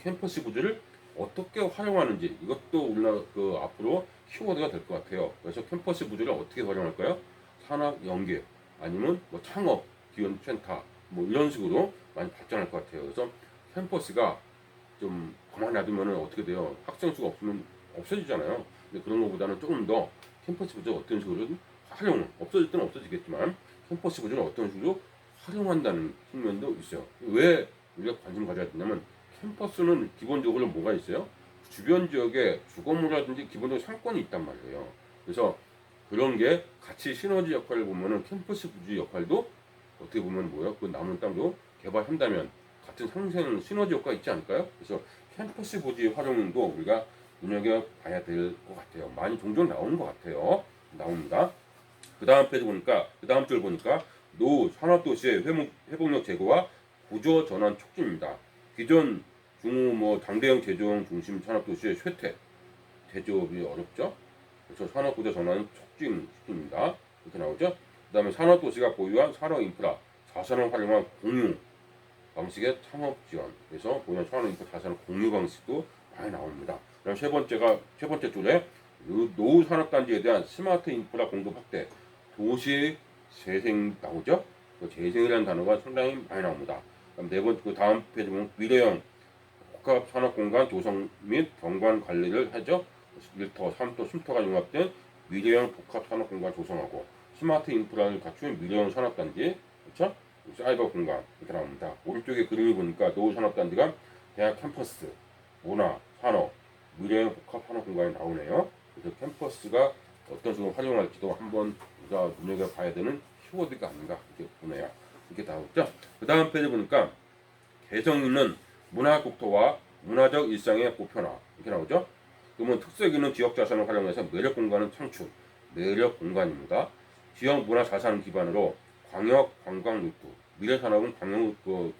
캠퍼스 부지를 어떻게 활용하는지 이것도 우리나라 그 앞으로 키워드가 될 것 같아요. 그래서 캠퍼스 부지를 어떻게 활용할까요? 산업 연계 아니면 뭐 창업 기원 센터 뭐 이런 식으로 많이 발전할 것 같아요. 그래서 캠퍼스가 좀 가만히 놔두면 어떻게 돼요? 학생 수가 없으면 없어지잖아요. 근데 그런 것보다는 조금 더 캠퍼스 부지를 어떤 식으로 활용 없어질 때는 없어지겠지만 캠퍼스 부지를 어떤 식으로 활용한다는 측면도 있어요. 왜 우리가 관심 가져야 되냐면 캠퍼스는 기본적으로 뭐가 있어요? 주변 지역에 주거물이라든지 기본적으로 상권이 있단 말이에요. 그래서 그런 게 같이 시너지 역할을 보면은 캠퍼스 부지 역할도 어떻게 보면 뭐예요? 그 남은 땅도 개발한다면 같은 상생 시너지 효과가 있지 않을까요? 그래서 캠퍼스 부지 활용도 우리가 눈여겨봐야 될 것 같아요. 많이 종종 나오는 것 같아요. 나옵니다. 그 다음 페이지 보니까 그 다음 줄 보니까 노후 산업도시의 회복력 제고와 구조 전환 촉진입니다. 기존 중후 뭐 당대형 제조업 중심 산업도시의 쇠퇴 제조업이 어렵죠. 그래서 산업구조 전환 촉진시킵니다. 이렇게 나오죠. 그 다음에 산업도시가 보유한 산업인프라 자산을 활용한 공유 방식의 창업 지원. 그래서 보유한 산업인프라 자산을 공유 방식도 많이 나옵니다. 그다음 세 번째 줄에 노후 산업단지에 대한 스마트 인프라 공급 확대 도시 재생 나오죠. 그 재생이라는 단어가 상당히 많이 나옵니다. 그 다음 페이지 보면 미래형 복합 산업 공간 조성 및 경관 관리를 하죠. 1토, 3토, 숨터가 융합된 미래형 복합 산업 공간 조성하고 스마트 인프라를 갖춘 미래형 산업단지, 그렇죠? 사이버 공간 이렇게 나옵니다. 오른쪽에 그림을 보니까 노후 산업단지가 대학 캠퍼스, 문화, 산업, 미래형 복합 산업 공간이 나오네요. 그래서 캠퍼스가 어떤 식으로 활용할지도 한번 우리가 눈여겨봐야 되는 키워드가 아닌가 이렇게 보네요. 이렇게 나오죠. 그 다음 페이지 보니까 개성 있는 문화 국토와 문화적 일상의 보편화 이렇게 나오죠. 그러면 특색 있는 지역 자산을 활용해서 매력 공간을 창출, 매력 공간입니다. 지역 문화 자산을 기반으로 광역 관광 루트, 미래 산업은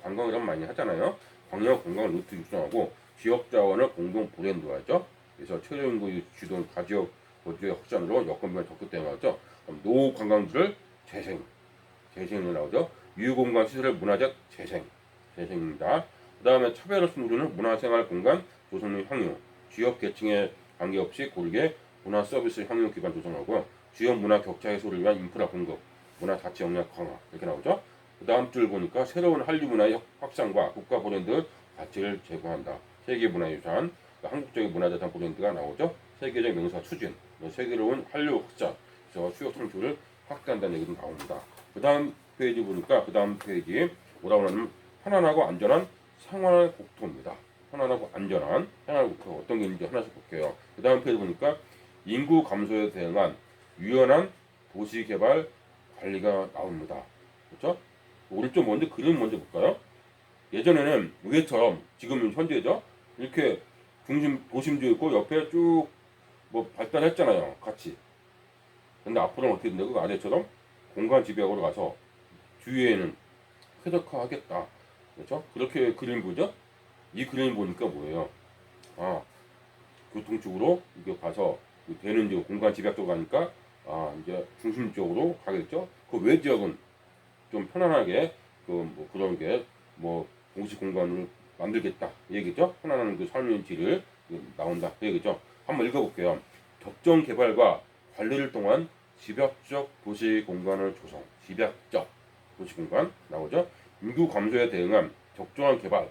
관광이란 많이 하잖아요. 광역 관광 루트 육성하고 지역 자원을 공동 브랜드화하죠. 그래서 최저 인구 주도 가지역 거주의 확산으로 여건비가 적극대응하죠. 노후 관광지를 재생이 나오죠. 유휴공간 시설의 문화적 재생입니다. 그 다음에 차별 없이 누리는 문화생활 공간 조성 및 향유, 지역 계층에 관계없이 고르게 문화 서비스 향유 기반 조성하고 지역 문화 격차 해소를 위한 인프라 공급, 문화 가치 역량 강화 이렇게 나오죠. 그 다음 줄 보니까 새로운 한류 문화의 확산과 국가 브랜드 가치를 제고한다. 세계 문화유산, 한국적인 문화자산 브랜드가 나오죠. 세계적 명사 추진, 세계로운 한류 확산, 그래서 수요 창출을 확대한다는 얘기도 나옵니다. 그 다음 페이지 보니까 그 다음 페이지 뭐라고 하냐면 편안하고 안전한 생활 국토입니다. 편안하고 안전한 생활 국토 어떤 게 있는지 하나씩 볼게요. 그 다음 페이지 보니까 인구 감소에 대응한 유연한 도시 개발 관리가 나옵니다. 그렇죠? 오른쪽 그림 먼저 볼까요? 예전에는 위에처럼 지금 현재죠. 이렇게 중심 도심도 있고 옆에 쭉 뭐 발달했잖아요. 같이. 근데 앞으로는 어떻게 된다고? 그 아래처럼 공간 집약으로 가서 뒤에는 쾌적화하겠다. 그렇죠? 그렇게 그림 보죠? 이 그림 보니까 뭐예요? 아, 교통 쪽으로 이게 가서 되는 이제 공간 집약 쪽으로 가니까 이제 중심 쪽으로 가겠죠? 그 외 지역은 좀 편안하게 그 뭐 그런 게 뭐 공식 공간을 만들겠다 이 얘기죠. 편안한 그 삶의 질을 나온다 이 얘기죠. 한번 읽어볼게요. 적정 개발과 관리를 통한 집약적 도시 공간을 조성. 집약적 도시 공간 나오죠. 인구 감소에 대응한 적정한 개발,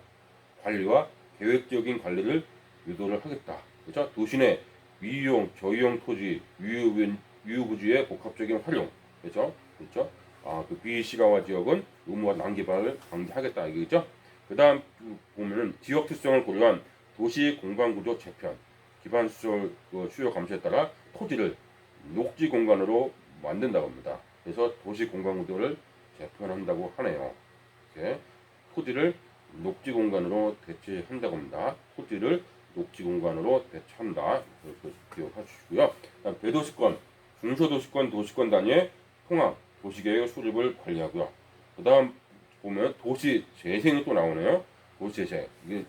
관리와 계획적인 관리를 유도를 하겠다. 그렇죠? 도시 내 위유용, 저유용 토지, 유유부지의 복합적인 활용. 그렇죠? 그렇죠? 그 비시가화 지역은 의무화 난개발을 방지하겠다 이거죠. 그다음 보면은 지역 특성을 고려한 도시 공간 구조 재편, 기반 시설 수요 감소에 따라 토지를 녹지 공간으로 만든다고 합니다. 그래서 도시 공간 구조를 재편한다고 하네요. 이렇게 토지를 녹지 공간으로 대체한다고 합니다. 토지를 녹지 공간으로 대체한다. 이렇게 기억하시고요. 대도시권, 중소도시권, 도시권 단위의 통합, 도시계획 수립을 관리하고요. 그 다음 보면 도시 재생이 또 나오네요. 도시 재생. 이게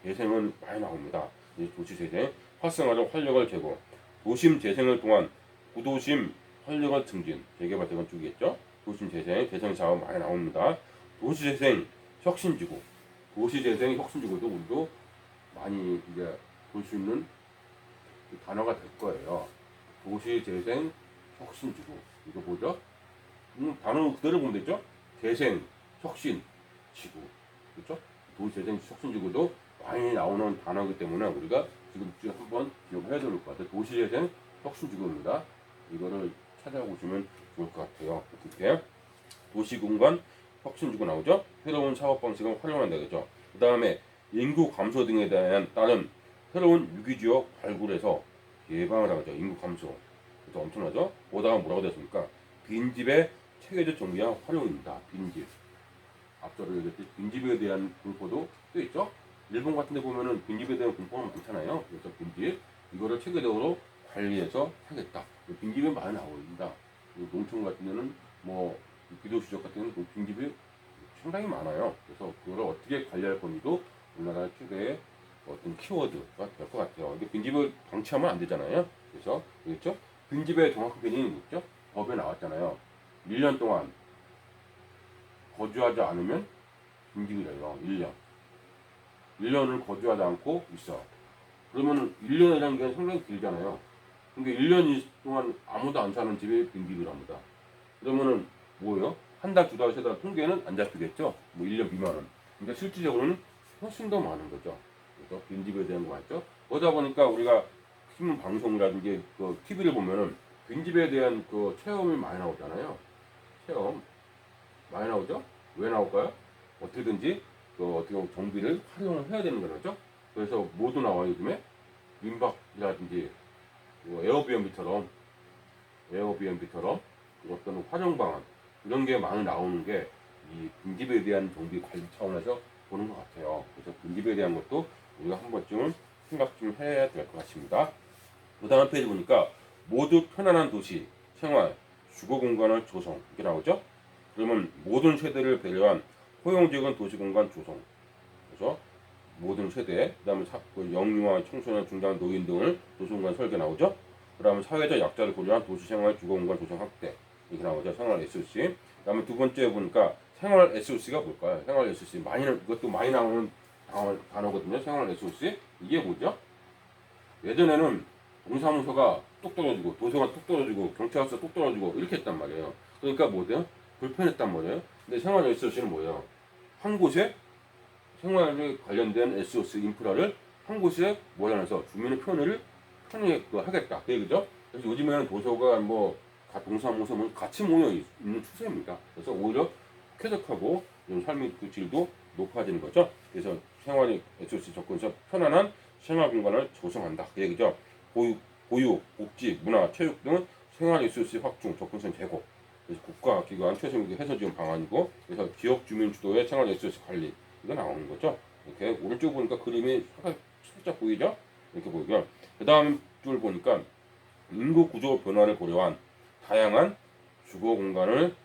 재생은 많이 나옵니다. 도시 재생, 활성화적 활력을 제고, 도심 재생을 통한 구도심 활력을 증진, 재개발 재건 쪽이겠죠. 도심 재생, 재생 사업 많이 나옵니다. 도시 재생 혁신지구, 도시 재생 혁신지구도 우리도 많이 이제 볼 수 있는 단어가 될 거예요. 도시 재생 혁신지구 이거 뭐죠? 단어 그대로 보면 되죠. 재생, 혁신, 지구, 그렇죠? 도시재생 혁신지구도 많이 나오는 단어이기 때문에 우리가 지금 한번 기억해야 될 것 같아요. 도시재생 혁신지구입니다. 이거를 찾아보시면 좋을 것 같아요. 이렇게 도시공간 혁신지구 나오죠. 새로운 사업 방식을 활용한다 그죠. 그 다음에 인구 감소 등에 대한 따른 새로운 유기지역 발굴해서 예방을 하죠. 인구 감소. 그래서 엄청나죠. 오다가 뭐라고 됐습니까? 빈집의 체계적 정비와 활용입니다. 빈집. 앞서로 얘기했듯이 빈집에 대한 공포도 또 있죠. 일본 같은 데 보면은 빈집에 대한 공포는 많잖아요. 그래서 빈집 이거를 체계적으로 관리해서 하겠다. 빈집이 많이 나옵니다. 농촌 같은 데는 뭐 비도시 지역 같은 데는 빈집이 상당히 많아요. 그래서 그걸 어떻게 관리할 건지도 우리나라 최대의 어떤 키워드가 될 것 같아요. 이게 빈집을 방치하면 안 되잖아요. 그래서 그렇죠? 빈집의 정확한 개념이 있죠? 법에 나왔잖아요. 1년 동안 거주하지 않으면 빈집이래요. 1년. 1년을 거주하지 않고 있어. 그러면 1년이라는 게 상당히 길잖아요. 그러니까 1년 동안 아무도 안 사는 집이 빈집이랍니다. 그러면은 뭐예요? 한 달, 두 달, 세 달 통계는 안 잡히겠죠? 뭐 1년 미만은. 그러니까 실질적으로는 훨씬 더 많은 거죠. 그래서 빈집에 대한 거 맞죠? 그러다 보니까 우리가 신문 방송이라든지 그 TV를 보면은 빈집에 대한 그 체험이 많이 나오잖아요. 체험 많이 나오죠? 왜 나올까요? 어떻게든지 그 어떻게 보면 정비를 활용을 해야 되는 거죠. 그래서 뭐도 나와요 요즘에 민박이라든지 뭐 에어비앤비처럼 어떤 활용 방안 이런 게 많이 나오는 게 이 빈집에 대한 정비 관리 차원에서 보는 것 같아요. 그래서 빈집에 대한 것도 우리가 한 번쯤은 생각 좀 해야 될 것 같습니다. 그 다음 페이지 보니까 모두 편안한 도시, 생활, 주거 공간을 조성 이렇게 나오죠. 그러면 모든 세대를 배려한 포용적인 도시공간 조성. 그래서 모든 세대, 그다음에 영유아, 청소년, 중장, 노인 등을 도시공간 설계 나오죠. 그다음에 사회적 약자를 고려한 도시생활 주거공간 조성 확대 이렇게 나오죠. 생활 SOC. 그다음에 두 번째 보니까 생활 SOC가 뭘까요? 생활 SOC 이것도 많이 나오는 단어거든요. 생활 SOC 이게 뭐죠? 예전에는 동사무소가 뚝 떨어지고 도서관 뚝 떨어지고 경찰서 뚝 떨어지고 이렇게 했단 말이에요. 그러니까 뭐예요? 불편했단 말이에요. 근데 생활 SOC는 뭐예요? 한 곳에 생활에 관련된 SOC 인프라를 한 곳에 모여놔서 주민의 편의를 편하게 하겠다. 그죠? 그래서 요즘에는 도서관 동사무소 같이 모여 있는 추세입니다. 그래서 오히려 쾌적하고 삶의 그 질도 높아지는 거죠. 그래서 생활의 SOC 접근에서 편안한 생활 공간을 조성한다. 그 얘기죠. 보육, 복지, 문화, 체육 등은 생활 SOC 확충, 접근성 제고. 그래서 국가기관 최소한의 해서 지원 방안이고, 그래서 지역 주민 주도의 생활 SOC 관리 이거 나오는 거죠. 이렇게 오른쪽 보니까 그림이 살짝 보이죠? 이렇게 보이고요. 그 다음 줄 보니까 인구 구조 변화를 고려한 다양한 주거 공간을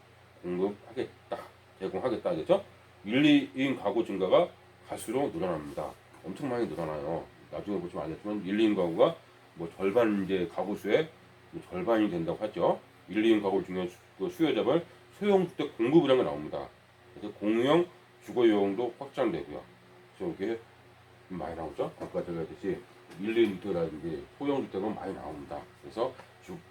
공급하겠다, 제공하겠다, 그죠? 1, 2인 가구 증가가 갈수록 늘어납니다. 엄청 많이 늘어나요. 나중에 보시면 알겠지만 1, 2인 가구가 뭐 절반 이제 가구 수의 절반이 된다고 하죠. 1, 2인 가구 중에 수요자별 소형주택 공급이라는 게 나옵니다. 그래서 공유형 주거용도 확장되고요. 그래서 이게 많이 나오죠. 아까 제가 했듯이 1, 2주택이라든지 소형주택은 많이 나옵니다. 그래서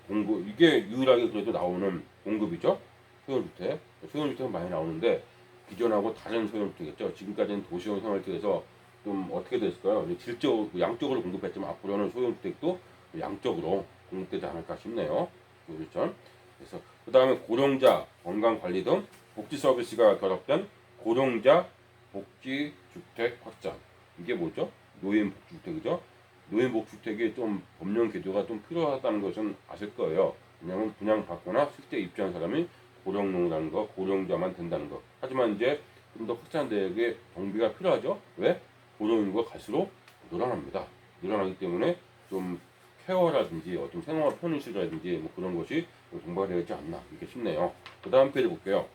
공급 이게 유일하게 그래도 나오는 공급이죠. 소형주택. 소형주택은 많이 나오는데 기존하고 다른 소형주택이죠. 지금까지는 도시형 생활주택에서 좀 어떻게 됐을까요? 질적 양적으로 공급했지만 앞으로는 소형주택도 양적으로 공급되지 않을까 싶네요. 그렇죠. 그래서 그 다음에 고령자 건강 관리 등 복지 서비스가 결합된 고령자 복지 주택 확장. 이게 뭐죠? 노인 복지주택이죠. 노인 복지주택이 좀 법령 개조가 좀 필요하다는 것은 아실 거예요. 왜냐하면 분양받거나 실제 입주한 사람이 고령농이라는 거, 고령자만 된다는 거. 하지만 이제 좀 더 확장되게 정비가 필요하죠. 왜? 고령 인구가 갈수록 늘어납니다. 늘어나기 때문에 좀 케어라든지 어떤 생활 편의시라든지 뭐 그런 것이 정비가 되지 않나 이렇게 싶네요. 그 다음 페이지 볼게요.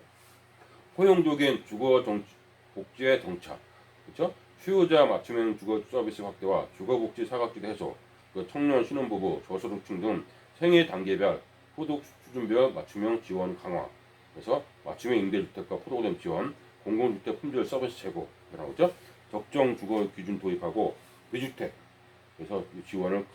포용적인 복지의 정착, 그렇죠? 수요자 맞춤형 주거 서비스 확대와 주거복지 사각지대 해소, 청년 신혼부부, 저소득층 등 생애 단계별 소득 수준별 맞춤형 지원 강화, 그래서 맞춤형 임대주택과 프로그램 지원, 공공주택 품질 서비스 제고 나오죠. 적정 주거 기준 도입하고 비주택, 그래서 지원을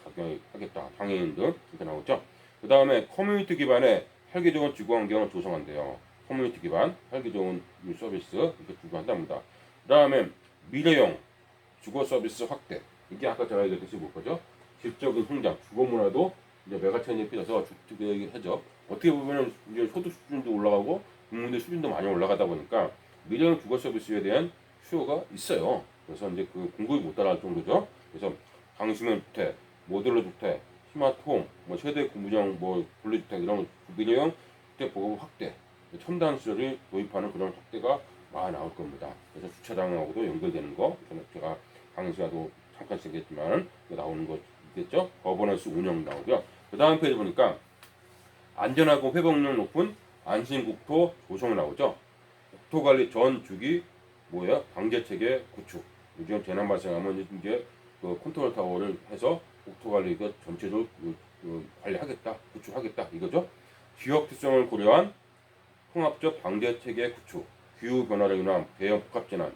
하겠다. 장애인 등 이렇게 나오죠. 그 다음에 커뮤니티 기반의 살기 좋은 주거 환경을 조성한대요. 커뮤니티 기반 살기 좋은 서비스 이렇게 주고한답니다. 그 다음에 미래형 주거 서비스 확대. 이게 아까 제가 얘기했듯이 뭐죠? 질적인 성장, 주거 문화도 이제 메가트렌드에 필요해서 주택이 하죠. 어떻게 보면은 이제 소득 수준도 올라가고 국민들 수준도 많이 올라가다 보니까 미래형 주거 서비스에 대한 수요가 있어요. 그래서 이제 그 공급이 못 따라갈 정도죠. 그래서 강수면 주택, 모듈러 주택, 스마트홈, 뭐 세대 구분형 뭐 분리주택 이런 미래형 주택 보급 확대, 첨단 시설을 도입하는 그런 확대가 많이 나올 겁니다. 그래서 주차장하고도 연결되는 거, 제가 강의시간도 잠깐 쓰겠지만 나오는 거 있겠죠? 거버넌스 운영 나오고요. 그 다음 페이지 보니까 안전하고 회복력 높은 안심국토 조성이 나오죠. 국토관리 전 주기 뭐야? 방제체계 구축. 요즘 재난 발생하면 이제 그 컨트롤 타워를 해서 국토관리 전체를 관리하겠다, 구축하겠다 이거죠. 지역 특성을 고려한 통합적 방제체계 구축, 기후 변화로 인한 대형 복합재난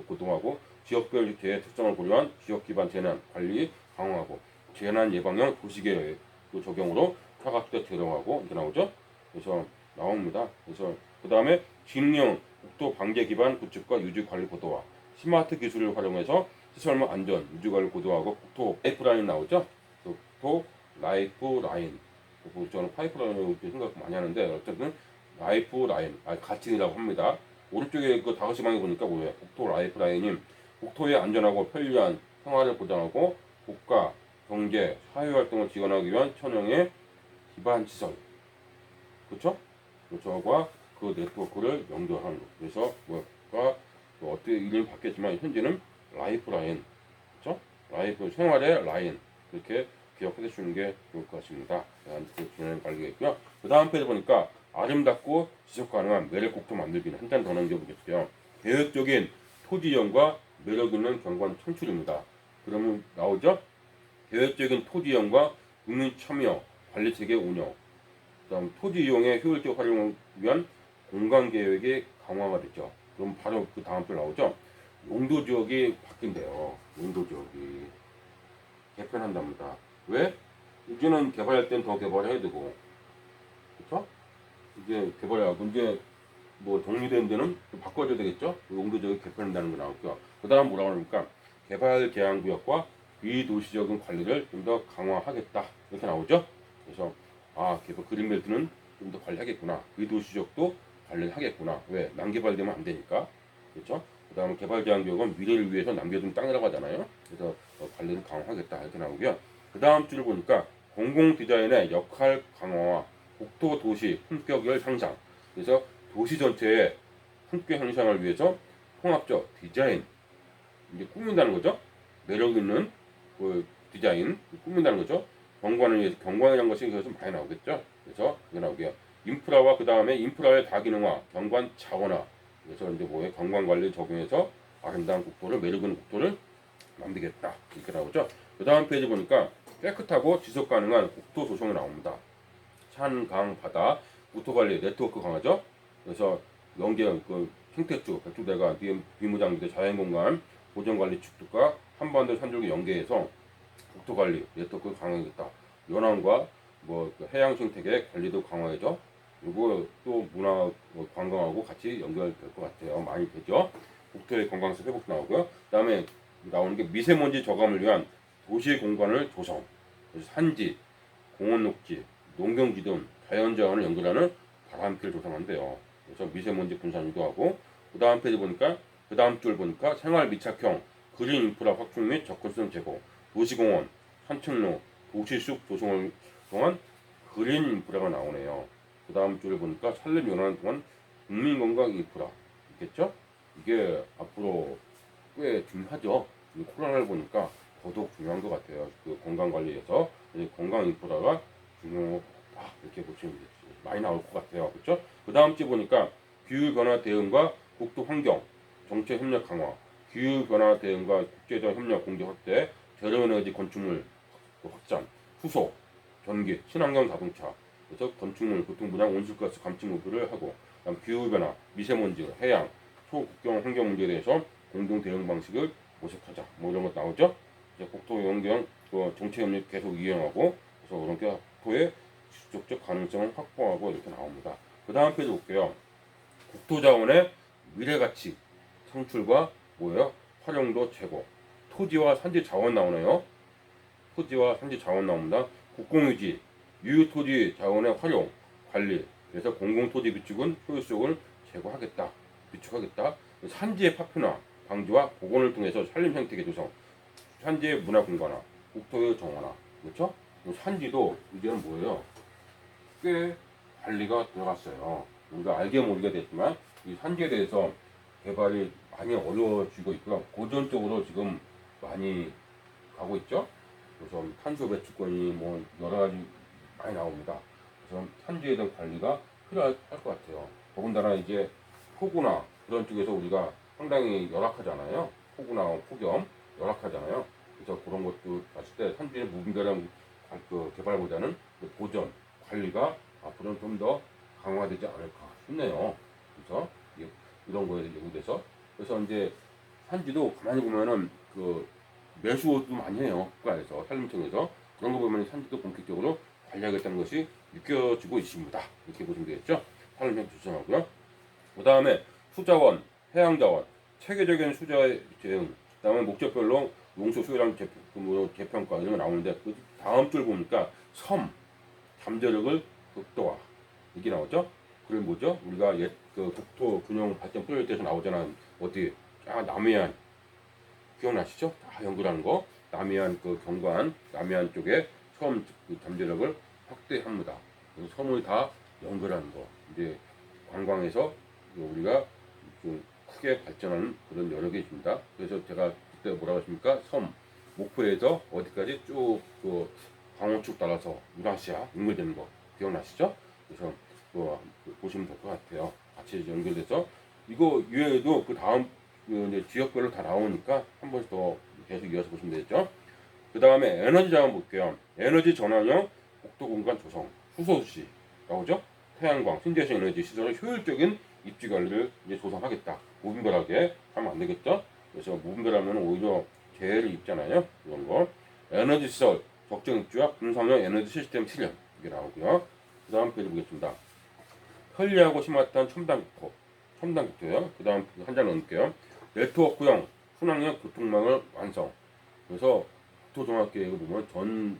고동하고 지역별 재해 특성을 고려한 지역 기반 재난 관리 강화하고 재난 예방형 도시계획 적용으로 사각지대 재정하고 이렇게 나오죠. 그래서 나옵니다. 그래서 그 다음에 진령 국토 방제 기반 구축과 유지 관리 고도화, 스마트 기술을 활용해서 시설물 안전 유지 관리 고도화하고 국토 파이프라인 나오죠. 국토 라이프라인. 저는 파이프라인을 생각 많이 하는데 어쨌든 라이프라인, 가칭이라고 합니다. 오른쪽에 그 다섯시방에 보니까 뭐예요? 국토 라이프라인이 국토의 안전하고 편리한 생활을 보장하고 국가, 경제, 사회활동을 지원하기 위한 천연의 기반 시설, 그렇죠? 저와 그 네트워크를 연결하는 거. 그래서 뭐가 어떻게 이름이 바뀌었지만 현재는 라이프라인, 그렇죠? 라이프 생활의 라인 이렇게 기억해 주시는 게 좋을 것 같습니다. 그 진행 관리겠고요. 그 다음 페이지 보니까 아름답고 지속 가능한 매력 국토 만들기는 한 장 더 남겨보겠고요. 계획적인 토지 이용과 매력 있는 경관 창출입니다. 그러면 나오죠? 계획적인 토지 이용과 국민 참여, 관리 체계 운영, 그다음 토지 이용의 효율적 활용을 위한 공간 계획이 강화가 됐죠. 그럼 바로 그 다음 표 나오죠. 용도 지역이 바뀐대요. 용도 지역이 개편한답니다. 왜? 이제는 개발할 땐 더 개발해야 되고, 그렇죠? 이제 개발하고 이제 뭐 정리된 데는 좀 바꿔줘야 되겠죠. 용도 지역이 개편한다는 거 나오고요. 그다음 뭐라고 하니까 개발 제한 구역과 비도시적인 관리를 좀 더 강화하겠다 이렇게 나오죠. 그래서 개발 그린벨트는 좀 더 관리하겠구나. 비도시적도 관리를 하겠구나. 왜? 난개발되면 안 되니까. 그렇죠? 그 다음에 개발 제한 구역은 미래를 위해서 남겨둔 땅이라고 하잖아요. 그래서 관리를 강화하겠다 이렇게 나오고요. 그 다음 줄을 보니까 공공 디자인의 역할 강화와 국토 도시 품격을 향상. 그래서 도시 전체의 품격 향상을 위해서 통합적 디자인 이제 꾸민다는 거죠. 매력 있는 그 디자인 꾸민다는 거죠. 경관을 위해서 경관이라는 것이 그래서 많이 나오겠죠. 그래서 이게 나오게요. 인프라와 그 다음에 인프라의 다기능화, 경관 차원화. 그래서 이제 뭐에 경관 관리 적용해서 아름다운 국토를 매력 있는 국토를 만들겠다 이렇게 나오죠. 그 다음 페이지 보니까 깨끗하고 지속 가능한 국토 조성이 나옵니다. 산, 강, 바다, 국토 관리 네트워크 강화죠. 그래서 연계형 그 생태주, 백두대가 비무장지대 자연공간 보전 관리 축도과 한반도 산줄기 연계해서 국토 관리 네트워크 강화하겠다. 연안과 그 해양 생태계 관리도 강화해죠. 이거 또 문화 관광하고 같이 연결될 것 같아요. 많이 되죠. 국토의 건강성 회복도 나오고요. 그다음에 나오는 게 미세먼지 저감을 위한 도시 공간을 조성, 산지, 공원 녹지, 농경지 등 자연자원을 연결하는 바람길 조성한대요. 그래서 미세먼지 분산 유도하고 그 다음 페이지 보니까 그 다음 줄 보니까 생활 밀착형 그린 인프라 확충 및 접근성 제고, 도시공원, 산책로, 도시숲 조성을 통한 그린 인프라가 나오네요. 그 다음 줄을 보니까 산림 연화를 통한 국민건강 인프라 있겠죠? 이게 앞으로 꽤 중요하죠. 코로나를 보니까 더더욱 중요한 것 같아요. 그 건강 관리에서 건강 인프라가 중요하다 이렇게 보시면 많이 나올 것 같아요. 그렇죠? 그 다음 주 보니까 기후 변화 대응과 국토 환경 정책 협력 강화, 기후 변화 대응과 국제적 협력 공제 확대, 제로에너지 건축물 확장, 수소, 전기, 친환경 자동차, 그래서 건축물, 교통 분야 온실가스 감축 목표를 하고, 그다음 기후 변화, 미세먼지, 해양, 소국경 환경 문제에 대해서 공동 대응 방식을 모색하자. 뭐 이런 것 나오죠. 이제 국토 연경 정책 협력 계속 이행하고, 그래서 그런 게 국토의 지속적 가능성을 확보하고 이렇게 나옵니다. 그 다음 페이지 볼게요. 국토자원의 미래가치 창출과 뭐예요? 활용도 제고, 토지와 산지 자원 나오네요. 토지와 산지 자원 나옵니다. 국공유지, 유효토지 자원의 활용, 관리. 그래서 공공토지 비축은 효율성을 제고하겠다, 비축하겠다. 산지의 파편화, 방지와 복원을 통해서 산림 생태계 조성, 산지의 문화 공간화, 국토의 정원화. 그렇죠? 산지도 이제는 뭐예요? 꽤 관리가 들어갔어요. 우리가 알게 모르게 됐지만 이 산지에 대해서 개발이 많이 어려워지고 있고요. 고전적으로 지금 많이 가고 있죠. 그래서 탄소 배출권이 뭐 여러 가지 많이 나옵니다. 그래서 산지에 대한 관리가 필요할 것 같아요. 더군다나 이제 폭우나 그런 쪽에서 우리가 상당히 열악하잖아요. 폭우나 폭염 열악하잖아요. 그래서 그런 것도 봤을 때 산지의 무분별한 그 개발보다는 그 보전 관리가 앞으로는 좀 더 강화되지 않을까 싶네요. 그래서 이런 거에 연구돼서 그래서 이제 산지도 가만히 보면은 그 매수도 많이 해요. 국가에서 산림청에서 그런 거 보면 산지도 본격적으로 관리하겠다는 것이 느껴지고 있습니다. 이렇게 보시면 되겠죠. 산림청 추천하고요. 그 다음에 수자원, 해양자원, 체계적인 수자 대응, 그 다음에 목적별로 용수 수요량 재평가 이런 거 나오는데 그 다음 줄 보니까 섬, 잠재력을 극도화 이게 나오죠. 그리고 뭐죠? 우리가 그 국토 균형 발전 프로젝트에서 나오잖아. 어디 남해안 기억나시죠? 다 연구하는 거. 남해안 그 경관, 남해안 쪽에 섬 잠재력을 확대합니다. 그래서 섬을 다 연결하는 거. 이제 관광에서 우리가 좀 크게 발전하는 그런 여력이 있습니다. 그래서 제가 그때 뭐라고 했습니까? 섬 목포에서 어디까지 쭉그 강원축 따라서 유라시아 연결되는 거 기억나시죠? 그래서 보시면 될 것 같아요. 같이 연결돼서 이거 이외에도 그 다음 이제 지역별로 다 나오니까 한 번씩 더 계속 이어서 보시면 되겠죠. 그 다음에 에너지 자원 볼게요. 에너지 전환형 국토 공간 조성, 수소수시 나오죠. 태양광, 신재생 에너지 시설의 효율적인 입지 관리를 이제 조성하겠다. 무분별하게 하면 안 되겠죠. 그래서 무분별하면 오히려 재해를 입잖아요. 이런 거. 에너지 시설 적정 입지와 분산형 에너지 시스템 실현 이게 나오고요. 그 다음 페이지 보겠습니다. 편리하고 스마트한 첨단 국토, 첨단 국토예요. 그 다음 한 장 넘을게요. 네트워크형 순환형 교통망을 완성. 그래서 국토종합계획을 보면 전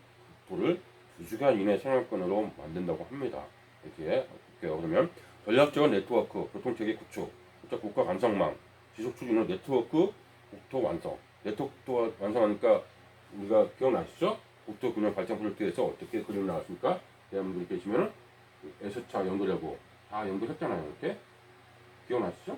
국토를 2시간 이내 생활권으로 만든다고 합니다. 이렇게 볼게요. 그러면 전략적인 네트워크 교통체계 구축, 국가 간성망, 지속 추진으로 네트워크 국토 완성. 네트워크 국토 완성하니까 우리가 기억나시죠? 국토 균형 발전 프로젝트에서 어떻게 그림 나왔습니까? 여러분들 계시면은 S차 연결하고 다 연결했잖아요. 이렇게 기억나시죠?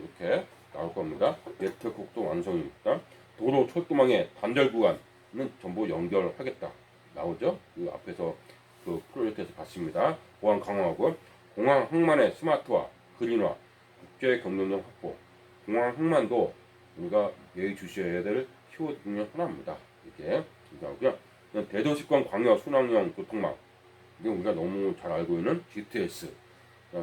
이렇게 나올 겁니다. 네트워크 국토 완성입니다. 도로 철도망의 단절 구간은 전부 연결하겠다 나오죠. 그 앞에서 그 프로젝트에서 봤습니다. 보안 강화하고 공항 항만의 스마트화, 그린화, 국제 경쟁력 확보. 공항 항만도 우리가 예의주시해야 될 키워드 중에 하나입니다. 이게 하고요. 대도시권 광역 순환형 교통망. 이게 우리가 너무 잘 알고 있는 GTS,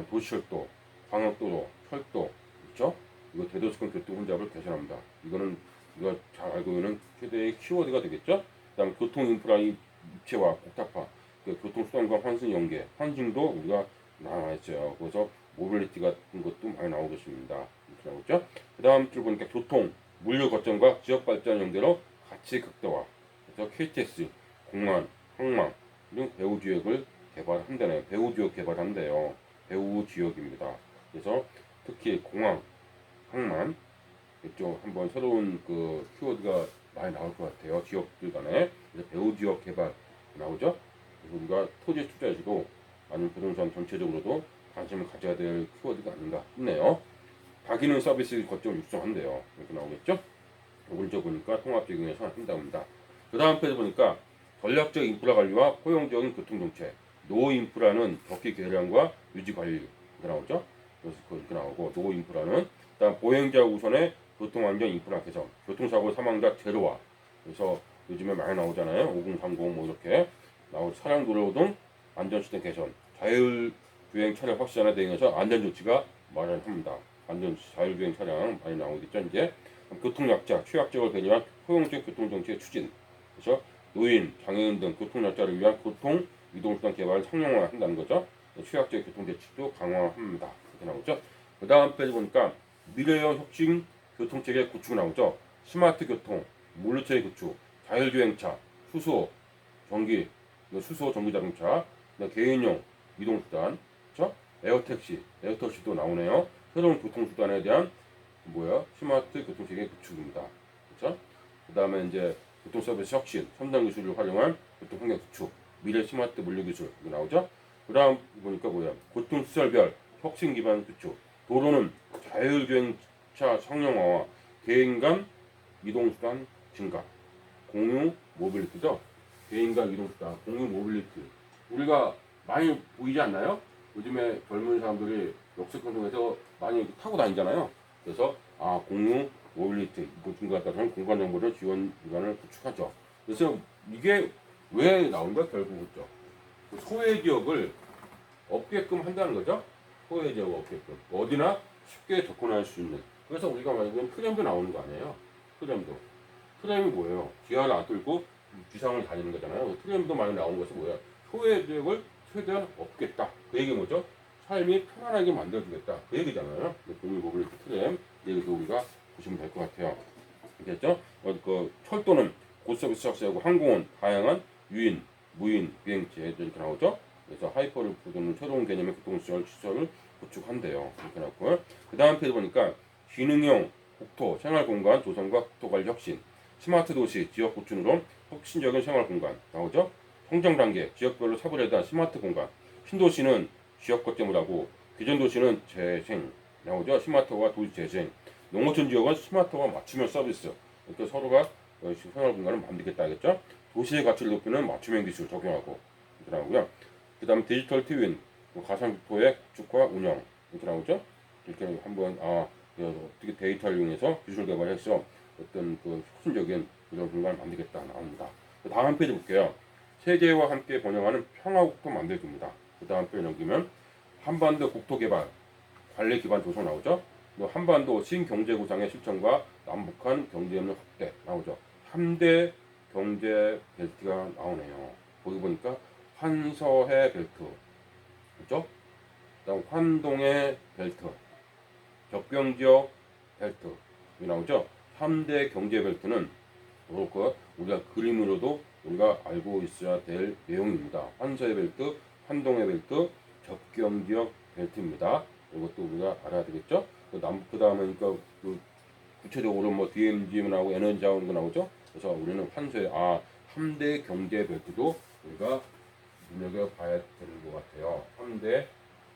도시철도, 광역도로, 철도, 그렇죠? 이거 대도시권 교통 혼잡을 개선합니다. 이거는 우리가 잘 알고 있는 최대의 키워드가 되겠죠. 그다음 교통 인프라의 입체화, 복잡화, 그 교통수단과 환승 연계, 환승도 우리가 나와 있어요. 그래서 모빌리티 같은 것도 많이 나오겠습니다. 이렇게 나오죠. 그 다음 줄 보니까 교통, 물류 거점과 지역 발전 연계로 가치 극대화. 그래서 KTX, 공안, 항만 등 배후 지역을 개발한다네요. 배후 지역 개발한대요. 배후 지역입니다. 그래서 특히 공항, 항만 이쪽 한번 새로운 그 키워드가 많이 나올 것 같아요. 지역들 간에. 그래서 배후 지역 개발 나오죠. 그래서 우리가 토지 투자에서도 아니면 부동산 전체적으로도 관심을 가져야 될 키워드가 아닌가 싶네요. 다기능 서비스 거점을 육성한대요. 이렇게 나오겠죠? 오른쪽 보니까 통합적인 예산을 한답니다. 그 다음 페이지 보니까 전략적 인프라 관리와 포용적인 교통정책. 노 인프라는 격기 개량과 유지 관리 이렇게 나오죠? 그래서 이렇게 나오고 노 인프라는 일단 보행자 우선의 교통안전 인프라 개선, 교통사고 사망자 제로화. 그래서 요즘에 많이 나오잖아요. 5030 뭐 이렇게 나오고 차량 도로 등 안전시스템 개선, 자율주행 차량 확산에 대응해서 안전조치가 마련합니다. 자율주행 차량 많이 나오겠죠. 이제 교통약자, 취약적을 배려한 포용적 교통정책 추진. 그래서 노인, 장애인 등 교통약자를 위한 교통 이동수단 개발을 상용화한다는 거죠. 취약적 교통대책도 강화합니다. 이렇게 나오죠. 그 다음 페이지 보니까 미래형 혁신 교통체계 구축 나오죠. 스마트 교통, 물류체계 구축, 자율주행차, 수소 전기 자동차, 개인용 이동수단, 그렇죠? 에어택시도 나오네요. 새로운 교통수단에 대한 스마트 교통체계 구축입니다. 그렇죠? 그 다음에 이제 교통서비스 혁신, 첨단 기술을 활용한 교통환경 구축, 미래 스마트 물류기술 이거 나오죠? 그 다음 보니까 교통시설별 혁신 기반 구축, 도로는 자율주행차 상용화와 개인 간 이동수단 증가, 공유 모빌리티죠? 개인 간 이동수단, 공유 모빌리티. 우리가 많이 보이지 않나요? 요즘에 젊은 사람들이 역세권동에서 많이 타고 다니잖아요. 그래서 공유 모빌리티 보충과 따른 공간 정보를 지원 기관을 구축하죠. 그래서 이게 왜 나온 거야 결국 그죠? 소외 지역을 없게끔 한다는 거죠. 소외 지역 없게끔 어디나 쉽게 접근할 수 있는. 그래서 우리가 말하는 트램도 나오는 거 아니에요. 트램이 뭐예요? 지하를 안 뚫고 지상을 다니는 거잖아요. 트램도 많이 나온 것이 뭐야? 소외 지역을 최대한 없겠다. 그 얘기 뭐죠? 삶이 편안하게 만들어주겠다. 그 얘기잖아요. 공유 모빌리티 트램 얘기도 우리가 보시면 될 것 같아요. 됐죠? 그 철도는 고서비스 확대하고 항공은 다양한 유인, 무인 비행체 이렇게 나오죠. 그래서 하이퍼루프 등 새로운 개념의 교통시설을 구축한대요. 이렇게 나왔고요. 그 다음 페이지 보니까 기능형 국토 생활공간 조성과 국토관리 혁신, 스마트 도시 지역 구축으로 혁신적인 생활공간 나오죠. 성장 단계 지역별로 차별화된 스마트 공간, 신도시는 지역 거점을 하고 기존 도시는 재생 나오죠. 스마트와 도시 재생. 농어촌 지역은 스마트와 맞춤형 서비스. 이렇게 서로가 생활 공간을 만들겠다 하겠죠. 도시의 가치를 높이는 맞춤형 기술 적용하고 이렇게 나오고요. 그 다음에 디지털 트윈, 가상국토의 구축과 운영 이렇게 나오죠. 이렇게 한번 어떻게 데이터를 이용해서 기술 개발해서 어떤 그 혁신적인 이런 공간을 만들겠다 나옵니다. 그 다음 페이지 볼게요. 세계와 함께 번영하는 평화국토 만들기입니다. 그 다음 페이지 넘기면 한반도 국토 개발 관리 기반 조성 나오죠. 한반도 신경제구상의 실천과 남북한 경제협력 확대 나오죠. 3대 경제 벨트가 나오네요. 거기 보니까 환서해 벨트, 그렇죠? 그다음 환동의 벨트, 접경지역 벨트 이 나오죠. 3대 경제 벨트는 우리가 그림으로도 우리가 알고 있어야 될 내용입니다. 환서해 벨트, 환동의 벨트, 접경지역 벨트입니다. 이것도 우리가 알아야 되겠죠. 그 다음에 그러니까 구체적으로 DMZ 나오고 에너지 자원 거 나오죠. 그래서 우리는 환수에 3대 경제 벨트도 우리가 눈여겨봐야 되는 것 같아요. 3대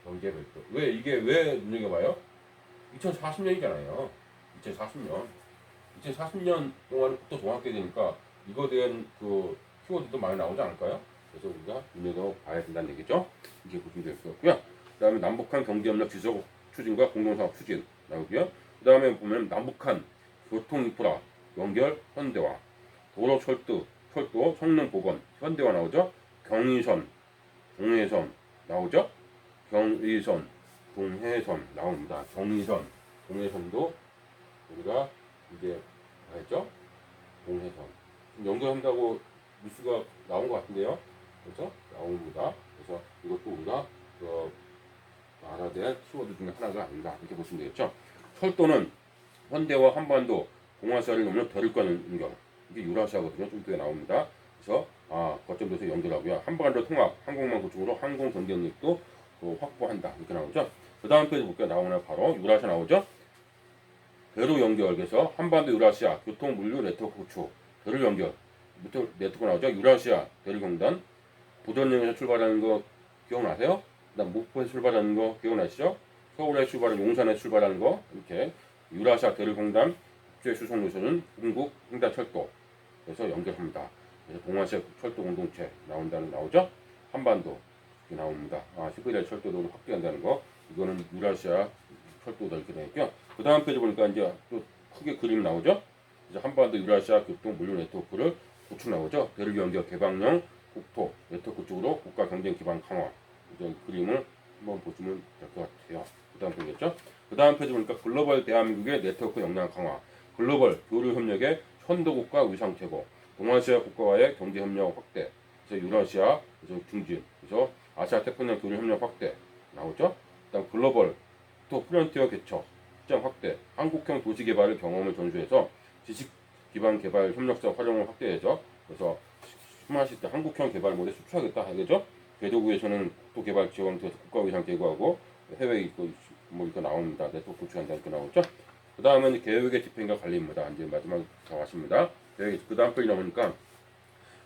경제 벨트. 이게 왜 눈여겨봐요? 2040년이잖아요. 2040년. 2040년 동안 국토 종합계 되니까 이거에 대한 그 키워드도 많이 나오지 않을까요? 그래서 우리가 눈여겨 봐야 된다는 얘기죠. 이렇게 보시면 될 것 같고요. 그 다음에 남북한 경제협력 지속 추진과 공동사업 추진 나오고요. 그 다음에 보면 남북한 교통인프라 연결 현대화, 도로 철도 성능 보건 현대화 나오죠. 경의선, 동해선 나오죠. 경의선, 동해선 나옵니다. 경의선, 동해선도 우리가 이제 알죠? 동해선 연결한다고 뉴스가 나온 것 같은데요. 그래서 나옵니다. 그래서 이것도 우리가 알아야 될 키워드 중에 하나가 아닌가 이렇게 보시면 되겠죠. 철도는 현대와 한반도 동아시아를 넘는 대륙간 연결 이게 유라시아거든요. 좀 뒤에 나옵니다. 그래서 거점도에서 연결하고요. 한반도 통합 항공망 구축으로 항공 경쟁력도 확보한다 이렇게 나오죠. 그 다음 페이지 볼게요. 나오면 바로 유라시아 나오죠. 대륙 연결 그래서 한반도 유라시아 교통 물류 네트워크 구축 대륙 연결 네트워크 나오죠. 유라시아 대륙횡단 부전역에서 출발하는 거 기억나세요? 그다음 목포에서 출발하는 거 기억나시죠? 서울에 출발하는 용산에 출발하는 거 이렇게 유라시아 대륙횡단 국제 수송 노선은 중국 횡단철도 그래서 연결합니다. 그래서 동아시아 철도 공동체 나오죠. 한반도 이렇게 나옵니다. 시베리아 철도도 확대한다는 거 이거는 유라시아 철도다 이렇게 되겠고요. 그 다음 페이지 보니까 이제 또 크게 그림 나오죠. 이제 한반도 유라시아 교통 물류 네트워크를 구축 나오죠. 대륙 연결 개방형 국토 네트워크 쪽으로 국가 경쟁 기반 강화 이제 그림을 한번 보시면 될 것 같아요. 그 다음 페이지겠죠. 그 다음 페이지 보니까 글로벌 대한민국의 네트워크 역량 강화 글로벌 교류 협력의 현도국가 위상 제고 동아시아 국가와의 경제 협력 확대 그래서 유라시아 그래서 중진 그래서 아시아 태평양 교류 협력 확대 나오죠. 그다음 글로벌 또 프론티어 개척 시장 확대 한국형 도시 개발의 경험을 전수해서 지식 기반 개발 협력사 활용을 확대해서 그래서 스마트 때 한국형 개발 모델 수출하겠다 이거죠. 궤도구에서는 국토 개발 지원부에서 국가 위상 제고하고 해외 있고 뭐 이거 나옵니다. 네트워크 구축한다 이렇게 나오죠. 그 다음은 계획의 집행과 관리입니다. 이제 마지막 다 왔습니다. 그 다음 페이지 나오니까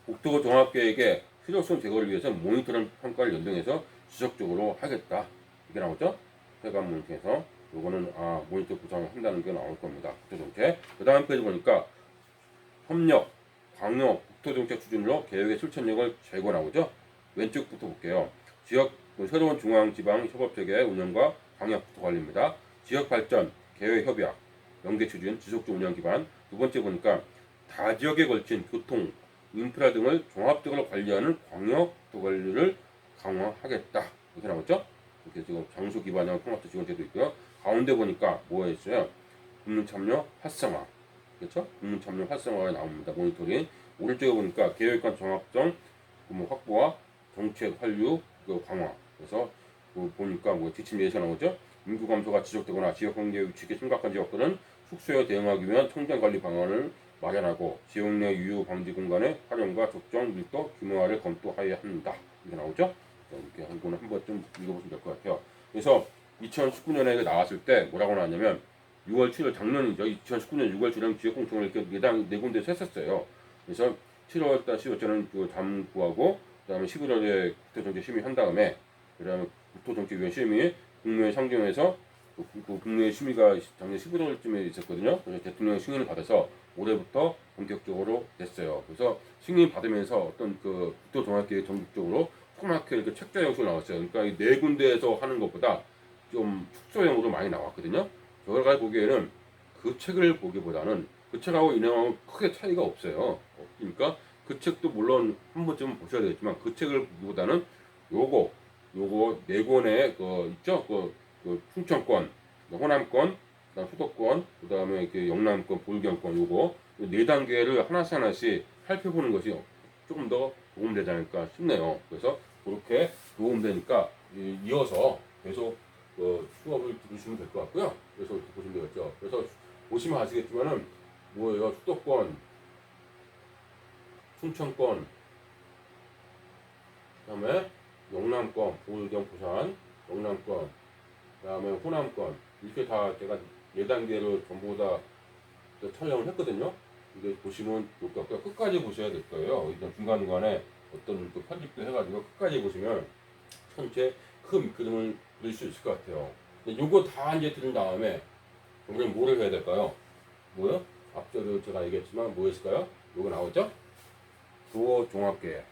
국토 종합계획의 실효성 제거를 위해서 모니터링 평가를 연동해서 지속적으로 하겠다 이게 나오죠. 세관 모니터에서 요거는 모니터 구성을 한다는 게 나올 겁니다. 국토정책. 그 다음 페이지 보니까 협력, 광역, 국토정책 추진으로 계획의 실천력을 재고 나오죠. 왼쪽부터 볼게요. 지역 새로운 중앙지방 협업체계 운영과 광역 국토 관리입니다. 지역 발전, 계획 협약, 연계 추진, 지속적 운영 기반. 두 번째 보니까 다지역에 걸친 교통, 인프라 등을 종합적으로 관리하는 광역 국토 관리를 강화하겠다. 이렇게 나왔죠? 이렇게 지금 장소 기반형 통합도 지원제도 있고요. 가운데 보니까 뭐가 있어요? 국민 참여 활성화. 그렇죠? 국민 참여 활성화가 나옵니다. 모니터링. 오른쪽에 보니까 계획관 종합성 확보와 정책 활류 강화. 그래서 보니까 지침 예시가 나오죠. 인구 감소가 지속되거나 지역 경제 위축이 심각한 지역들은 숙소에 대응하기 위한 청정 관리 방안을 마련하고 지역 내 유효 방지 공간의 활용과 적정 밀도 규모화를 검토해야 한다. 이게 나오죠. 이렇게 이거는 한번 좀 읽어보시면 될 것 같아요. 그래서 2019년에 나왔을 때 뭐라고 나왔냐면 6월 7일 작년이죠. 2019년 6월 7일 지역공청을 이렇게 네 군데서 했었어요. 그래서 7월달 10월째는 그 담구하고 그다음에 11월에 국토정책 심의 한 다음에 그다음에 국토정책위원 심의 국무회의 상정에서 그 국무회의 심의가 작년 11월쯤에 있었거든요. 그래서 대통령 승인을 받아서 올해부터 본격적으로 됐어요. 그래서 승인 받으면서 어떤 그 국토종합계획 전국적으로 조그맣게 이렇게 책자 형식으로 나왔어요. 그러니까 이 네 군데에서 하는 것보다 좀 축소형으로 많이 나왔거든요. 제가 보기에는 그 책을 보기보다는 그 책하고 이 내용하고 크게 차이가 없어요. 그러니까 그 책도 물론 한 번쯤은 보셔야 되겠지만 그 책을 보기보다는 요거 네 권의 그 있죠? 그 충청권, 호남권, 그다음 수도권, 그다음에 그 영남권, 보경권 요거 네 단계를 하나씩 살펴보는 것이 조금 더 도움되지 않을까 싶네요. 그래서 그렇게 도움되니까 이어서 계속 수업을 들으시면 될 것 같고요. 그래서 이렇게 보시면 되겠죠. 그래서 보시면 아시겠지만은 뭐예요? 수도권, 충청권, 그다음에 영남권, 보경, 부산, 영남권, 그다음에 호남권 이렇게 다 제가 4단계로 전부 다 촬영을 했거든요. 이게 보시면 좋을 것 같고요. 끝까지 보셔야 될 거예요. 일단 중간중간에 어떤 그 편집도 해가지고 끝까지 보시면 전체 큰 그림을 그릴 수 있을 것 같아요. 근데 요거 다 이제 들은 다음에 우리는 뭐를 해야 될까요? 뭐요? 앞서도 제가 얘기했지만 뭐였을까요? 요거 나오죠? 도어 종합계획,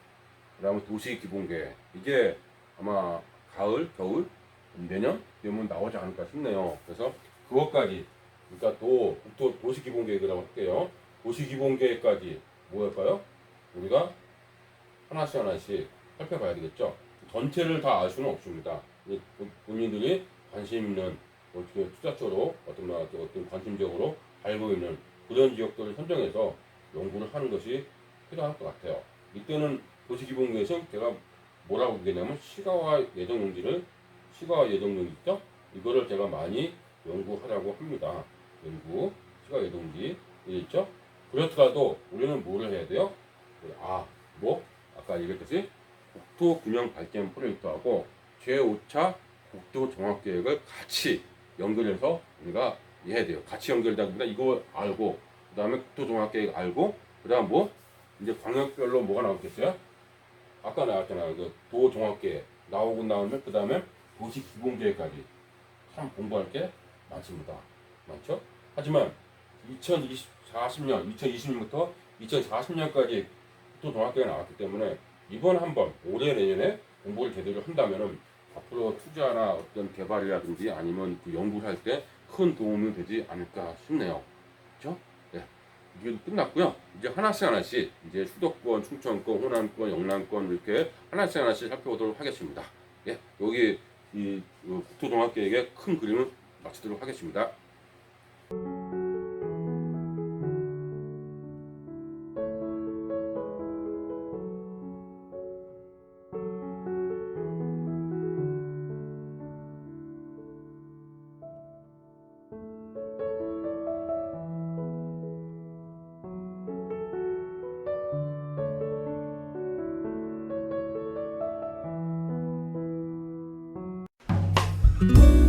그다음에 도시 기본계획. 이게 아마 가을, 겨울, 내년 되면 나오지 않을까 싶네요. 그래서 그것까지, 그러니까 국토 도시 기본계획이라고 할게요. 도시 기본계획까지 뭐였을까요? 우리가 하나씩 하나씩 살펴봐야 되겠죠. 전체를 다 알 수는 없습니다. 본인들이 관심 있는 어떻게 투자처로 어떤 관심적으로 알고 있는 그런 지역들을 선정해서 연구를 하는 것이 필요할 것 같아요. 이때는 도시기본계에서 제가 뭐라고 얘기했냐면 시가와 예정용지를 시가와 예정용지 있죠? 이거를 제가 많이 연구하라고 합니다. 연구 시가 예정지 있죠? 그렇더라도 우리는 뭐를 해야 돼요? 아까 얘기했듯이 국토균형 발전 프로젝트하고 제5차 국토종합계획을 같이 연결해서 우리가 해야 돼요. 같이 연결되다 보니까 이거 알고, 그 다음에 국토종합계획 알고, 그 다음 이제 광역별로 뭐가 나오겠어요? 아까 나왔잖아요. 그 도종합계획 나오고 나오면 그 다음에 도시기본계획까지 참 공부할 게 많습니다. 많죠? 하지만 2020년부터 2040년까지 국토종합계획이 나왔기 때문에 이번 한번 올해 내년에 공부를 제대로 한다면은 앞으로 투자나 어떤 개발이라든지 아니면 그 연구를 할 때 큰 도움이 되지 않을까 싶네요. 그렇죠? 네. 이게 끝났고요. 이제 하나씩 하나씩 이제 수도권, 충청권, 호남권, 영남권 이렇게 하나씩 하나씩 살펴보도록 하겠습니다. 예, 여기 이 국토종합계획의 큰 그림을 마치도록 하겠습니다. you